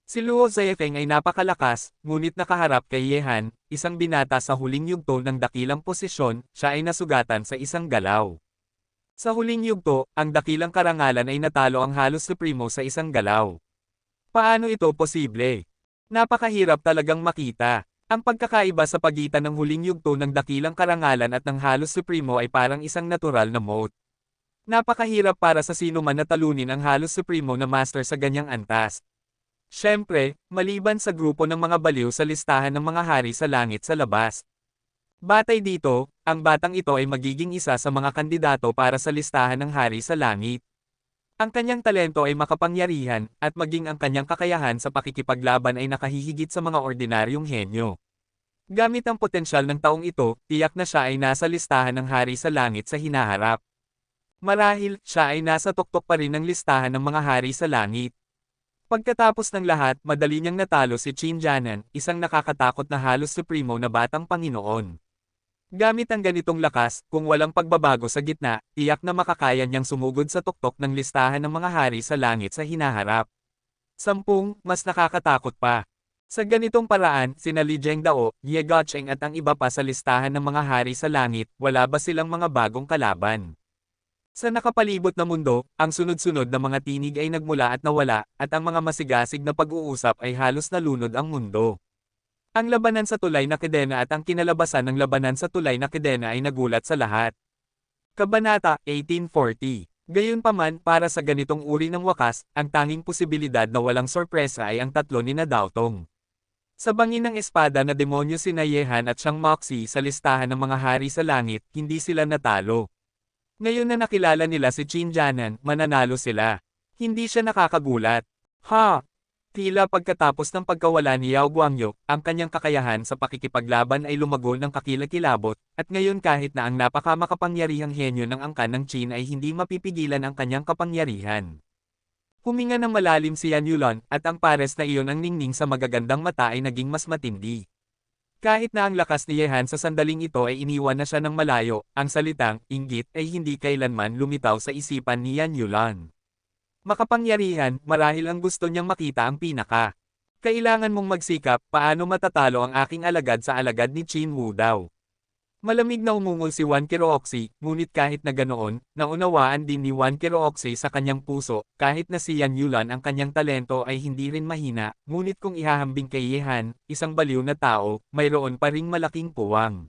Si Luo Zefeng ay napakalakas, ngunit nakaharap kay Ye Han, isang binata sa huling yugto ng dakilang posisyon, siya ay nasugatan sa isang galaw. Sa huling yugto, ang dakilang karangalan ay natalo ang halos supremo sa isang galaw. Paano ito posible? Napakahirap talagang makita. Ang pagkakaiba sa pagitan ng huling yugto ng dakilang karangalan at ng halos supremo ay parang isang natural na moat. Napakahirap para sa sino man na talunin ang halos supremo na master sa ganyang antas. Siyempre, maliban sa grupo ng mga baliw sa listahan ng mga hari sa langit sa labas. Batay dito, ang batang ito ay magiging isa sa mga kandidato para sa listahan ng hari sa langit. Ang kanyang talento ay makapangyarihan, at maging ang kanyang kakayahan sa pakikipaglaban ay nakahihigit sa mga ordinaryong henyo. Gamit ang potensyal ng taong ito, tiyak na siya ay nasa listahan ng hari sa langit sa hinaharap. Marahil, siya ay nasa tuktok pa rin ng listahan ng mga hari sa langit. Pagkatapos ng lahat, madali niyang natalo si Qin Jianan, isang nakakatakot na halos supremo na batang Panginoon. Gamit ang ganitong lakas, kung walang pagbabago sa gitna, tiyak na makakaya niyang sumugod sa tuktok ng listahan ng mga hari sa langit sa hinaharap. 10, mas nakakatakot pa. Sa ganitong paraan, sina Li Zhengdao, Ye Guocheng at ang iba pa sa listahan ng mga hari sa langit, wala ba silang mga bagong kalaban? Sa nakapalibot na mundo, ang sunod-sunod na mga tinig ay nagmula at nawala, at ang mga masigasig na pag-uusap ay halos nalunod ang mundo. Ang labanan sa tulay na kedena at ang kinalabasan ng labanan sa tulay na kedena ay nagulat sa lahat. Kabanata 1840. Gayunpaman, para sa ganitong uri ng wakas, ang tanging posibilidad na walang sorpresa ay ang tatlo ni na Daotong. Sa bangin ng espada na demonyo sina Ye Han at Shang Moxi sa listahan ng mga hari sa langit, hindi sila natalo. Ngayon na nakilala nila si Qin Jianan, mananalo sila. Hindi siya nakakagulat. Tila pagkatapos ng pagkawala ni Yao Guangyo, ang kanyang kakayahan sa pakikipaglaban ay lumago ng kakilakilabot, at ngayon kahit na ang napakamakapangyarihang henyo ng angkan ng Qin ay hindi mapipigilan ang kanyang kapangyarihan. Huminga ng malalim si Yan Yulon, at ang pares na iyon ang ningning sa magagandang mata ay naging mas matindi. Kahit na ang lakas ni Ye Han sa sandaling ito ay iniwan na siya ng malayo, ang salitang, inggit ay hindi kailanman lumitaw sa isipan ni Yan Yulon. Makapangyarihan, marahil ang gusto niyang makita ang pinaka. Kailangan mong magsikap, paano matatalo ang aking alagad sa alagad ni Qin Wu daw. Malamig na umungol si Wan Qiruoxi, ngunit kahit na ganoon, naunawaan din ni Wan Qiruoxi sa kanyang puso, kahit na si Yan Yulon ang kanyang talento ay hindi rin mahina, ngunit kung ihahambing kay Ye Han, isang baliw na tao, mayroon pa ring malaking puwang.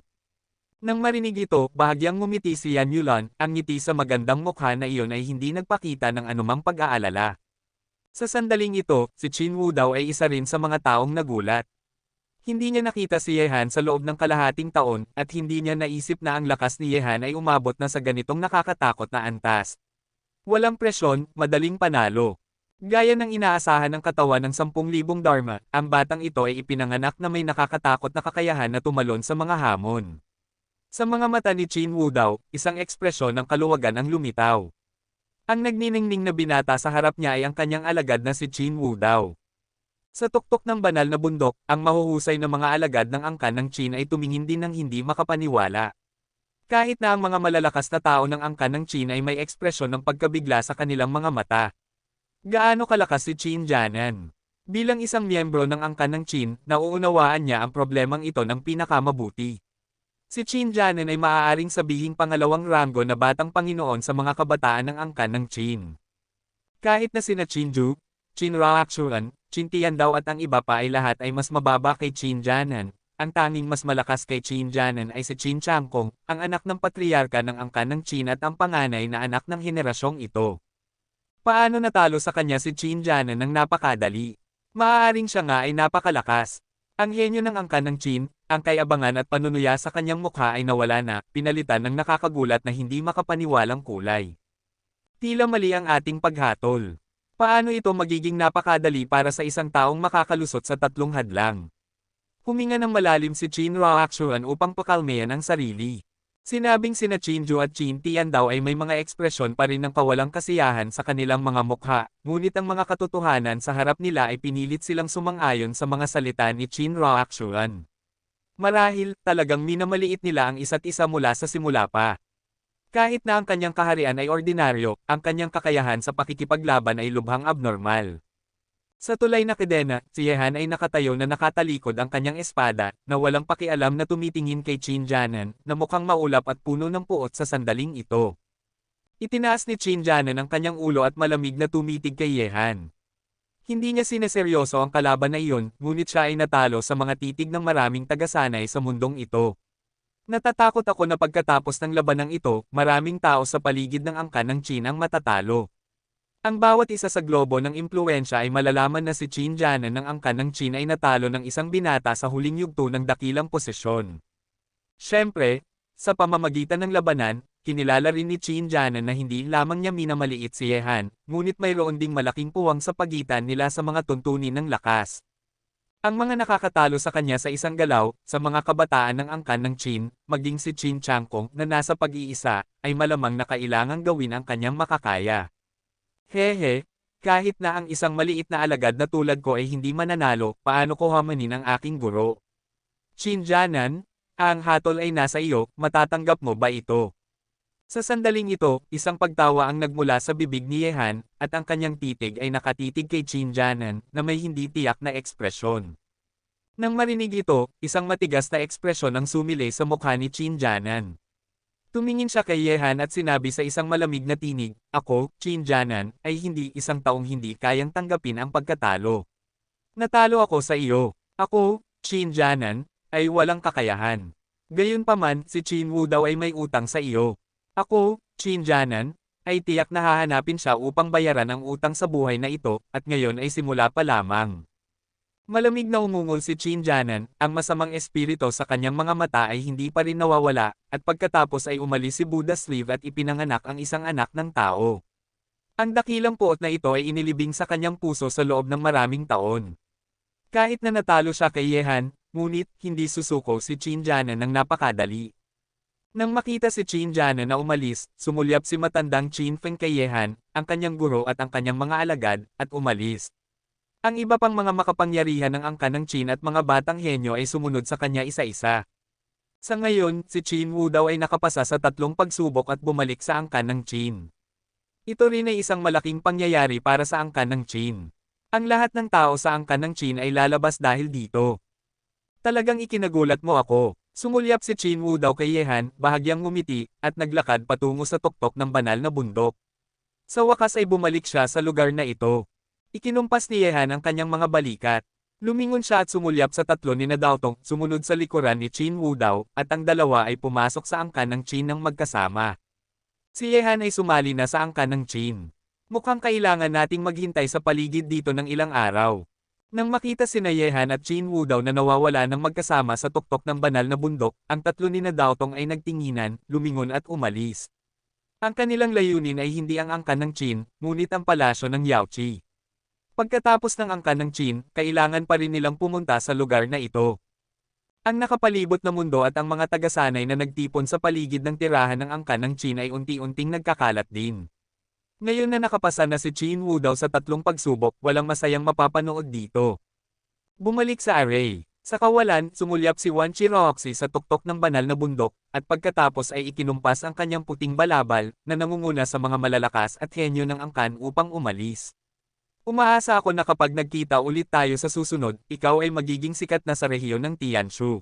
Nang marinig ito, bahagyang ngumiti si Yan Yulon, ang ngiti sa magandang mukha na iyon ay hindi nagpakita ng anumang pag-aalala. Sa sandaling ito, si Qin Wu daw ay isa rin sa mga taong nagulat. Hindi niya nakita si Ye Han sa loob ng kalahating taon, at hindi niya naisip na ang lakas ni Ye Han ay umabot na sa ganitong nakakatakot na antas. Walang presyon, madaling panalo. Gaya ng inaasahan ng katawan ng 10,000 Dharma, ang batang ito ay ipinanganak na may nakakatakot na kakayahan na tumalon sa mga hamon. Sa mga mata ni Qin Wu daw, isang ekspresyon ng kaluwagan ang lumitaw. Ang nagniningning na binata sa harap niya ay ang kanyang alagad na si Qin Wu daw. Sa tuktok ng banal na bundok, ang mahuhusay na mga alagad ng angkan ng Qin ay tumingin din ng hindi makapaniwala. Kahit na ang mga malalakas na tao ng angkan ng Qin ay may ekspresyon ng pagkabigla sa kanilang mga mata. Gaano kalakas si Qin Jianan? Bilang isang miyembro ng angkan ng Qin, nauunawaan niya ang problemang ito ng pinakamabuti. Si Qin Jianan ay maaaring sabihing pangalawang ranggo na batang Panginoon sa mga kabataan ng angkan ng Qin. Kahit na sina Qin Ju, Qin Ruoxuan, Qin Tiandao at ang iba pa ay lahat ay mas mababa kay Qin Jianan, ang tanging mas malakas kay Qin Jianan ay si Qin Changkong, ang anak ng patriarka ng angkan ng Qin at ang panganay na anak ng henerasyong ito. Paano natalo sa kanya si Qin Jianan ng napakadali? Maaaring siya nga ay napakalakas. Ang henyo ng angkan ng Qin, ang kayabangan at panunuya sa kanyang mukha ay nawala na, pinalitan ng nakakagulat na hindi makapaniwalang kulay. Tila mali ang ating paghatol. Paano ito magiging napakadali para sa isang taong makakalusot sa tatlong hadlang? Huminga ng malalim si Qin Ruoxuan upang pakalmayan ang sarili. Sinabing sina Chinju at Chin Tian daw ay may mga ekspresyon pa rin ng kawalang kasiyahan sa kanilang mga mukha, ngunit ang mga katotohanan sa harap nila ay pinilit silang sumang-ayon sa mga salita ni Chin Roakshuan. Marahil, talagang minamaliit nila ang isa't isa mula sa simula pa. Kahit na ang kanyang kaharian ay ordinaryo, ang kanyang kakayahan sa pakikipaglaban ay lubhang abnormal. Sa tulay na kadena, si Yehan ay nakatayo na nakatalikod ang kanyang espada, na walang pakialam na tumitingin kay Qin Jianan, na mukhang maulap at puno ng puot sa sandaling ito. Itinaas ni Qin Jianan ang kanyang ulo at malamig na tumitig kay Yehan. Hindi niya sineseryoso ang kalaban na iyon, ngunit siya ay natalo sa mga titig ng maraming tagasanay sa mundong ito. Natatakot ako na pagkatapos ng labanang ito, maraming tao sa paligid ng angkan ng Qin ang matatalo. Ang bawat isa sa globo ng impluwensya ay malalaman na si Qin Jianan ng angkan ng Qin ay natalo ng isang binata sa huling yugto ng dakilang posisyon. Siyempre, sa pamamagitan ng labanan, kinilala rin ni Qin Jianan na hindi lamang niya minamaliit si Yehan, ngunit mayroon ding malaking puwang sa pagitan nila sa mga tuntunin ng lakas. Ang mga nakakatalo sa kanya sa isang galaw, sa mga kabataan ng angkan ng Qin, maging si Qin Changkong na nasa pag-iisa, ay malamang na kailangang gawin ang kanyang makakaya. Hehe, kahit na ang isang maliit na alagad na tulad ko ay hindi mananalo, paano ko hamanin ang aking guro? Qin Jianan, ang hatol ay nasa iyo, matatanggap mo ba ito? Sa sandaling ito, isang pagtawa ang nagmula sa bibig ni Yehan, at ang kanyang titig ay nakatitig kay Qin Jianan, na may hindi tiyak na ekspresyon. Nang marinig ito, isang matigas na ekspresyon ang sumilay sa mukha ni Qin Jianan. Tumingin siya kay Yehan at sinabi sa isang malamig na tinig, "Ako, Qin Jianan, ay hindi isang taong hindi kayang tanggapin ang pagkatalo. Natalo ako sa iyo. Ako, Qin Jianan, ay walang kakayahan. Gayunpaman, si Qin Wu daw ay may utang sa iyo. Ako, Qin Jianan, ay tiyak na hahanapin siya upang bayaran ang utang sa buhay na ito, at ngayon ay simula pa lamang." Malamig na umungol si Qin Jianan, ang masamang espiritu sa kanyang mga mata ay hindi pa rin nawawala, at pagkatapos ay umalis si Buddha Sleeve at ipinanganak ang isang anak ng tao. Ang dakilang puot na ito ay inilibing sa kanyang puso sa loob ng maraming taon. Kahit na natalo siya kay Yehan, ngunit hindi susuko si Qin Jianan ng napakadali. Nang makita si Qin Jianan na umalis, sumulyap si matandang Qin Feng kay Yehan, ang kanyang guro at ang kanyang mga alagad, at umalis. Ang iba pang mga makapangyarihan ng angkan ng Qin at mga batang henyo ay sumunod sa kanya isa-isa. Sa ngayon, si Qin Wu daw ay nakapasa sa 3 pagsubok at bumalik sa angkan ng Qin. Ito rin ay isang malaking pangyayari para sa angkan ng Qin. Ang lahat ng tao sa angkan ng Qin ay lalabas dahil dito. Talagang ikinagulat mo ako. Sumulyap si Qin Wu daw kay Yehan, bahagyang ngumiti, at naglakad patungo sa tuktok ng banal na bundok. Sa wakas ay bumalik siya sa lugar na ito. Ikinumpas ni Yehan ang kanyang mga balikat. Lumingon siya at sumulyap sa 3 ni Daotong, sumunod sa likuran ni Qin Wu daw, at ang dalawa ay pumasok sa angkan ng Qin ng magkasama. Si Yehan ay sumali na sa angkan ng Qin. Mukhang kailangan nating maghintay sa paligid dito ng ilang araw. Nang makita sina Yehan at Qin Wu daw na nawawala ng magkasama sa tuktok ng banal na bundok, ang 3 ni Daotong ay nagtinginan, lumingon at umalis. Ang kanilang layunin ay hindi ang angkan ng Qin, ngunit ang palasyo ng Yaoqi. Pagkatapos ng angkan ng Qin, kailangan pa rin nilang pumunta sa lugar na ito. Ang nakapalibot na mundo at ang mga tagasanay na nagtipon sa paligid ng tirahan ng angkan ng Qin ay unti-unting nagkakalat din. Ngayon na nakapasa na si Qin Wu daw sa 3 pagsubok, walang masayang mapapanood dito. Bumalik sa array. Sa kawalan, sumulyap si Wan Qiroxi sa tuktok ng banal na bundok, at pagkatapos ay ikinumpas ang kanyang puting balabal, na nangunguna sa mga malalakas at henyo ng angkan upang umalis. Umaasa ako na kapag nagkita ulit tayo sa susunod, ikaw ay magiging sikat na sa rehiyon ng Tianshu.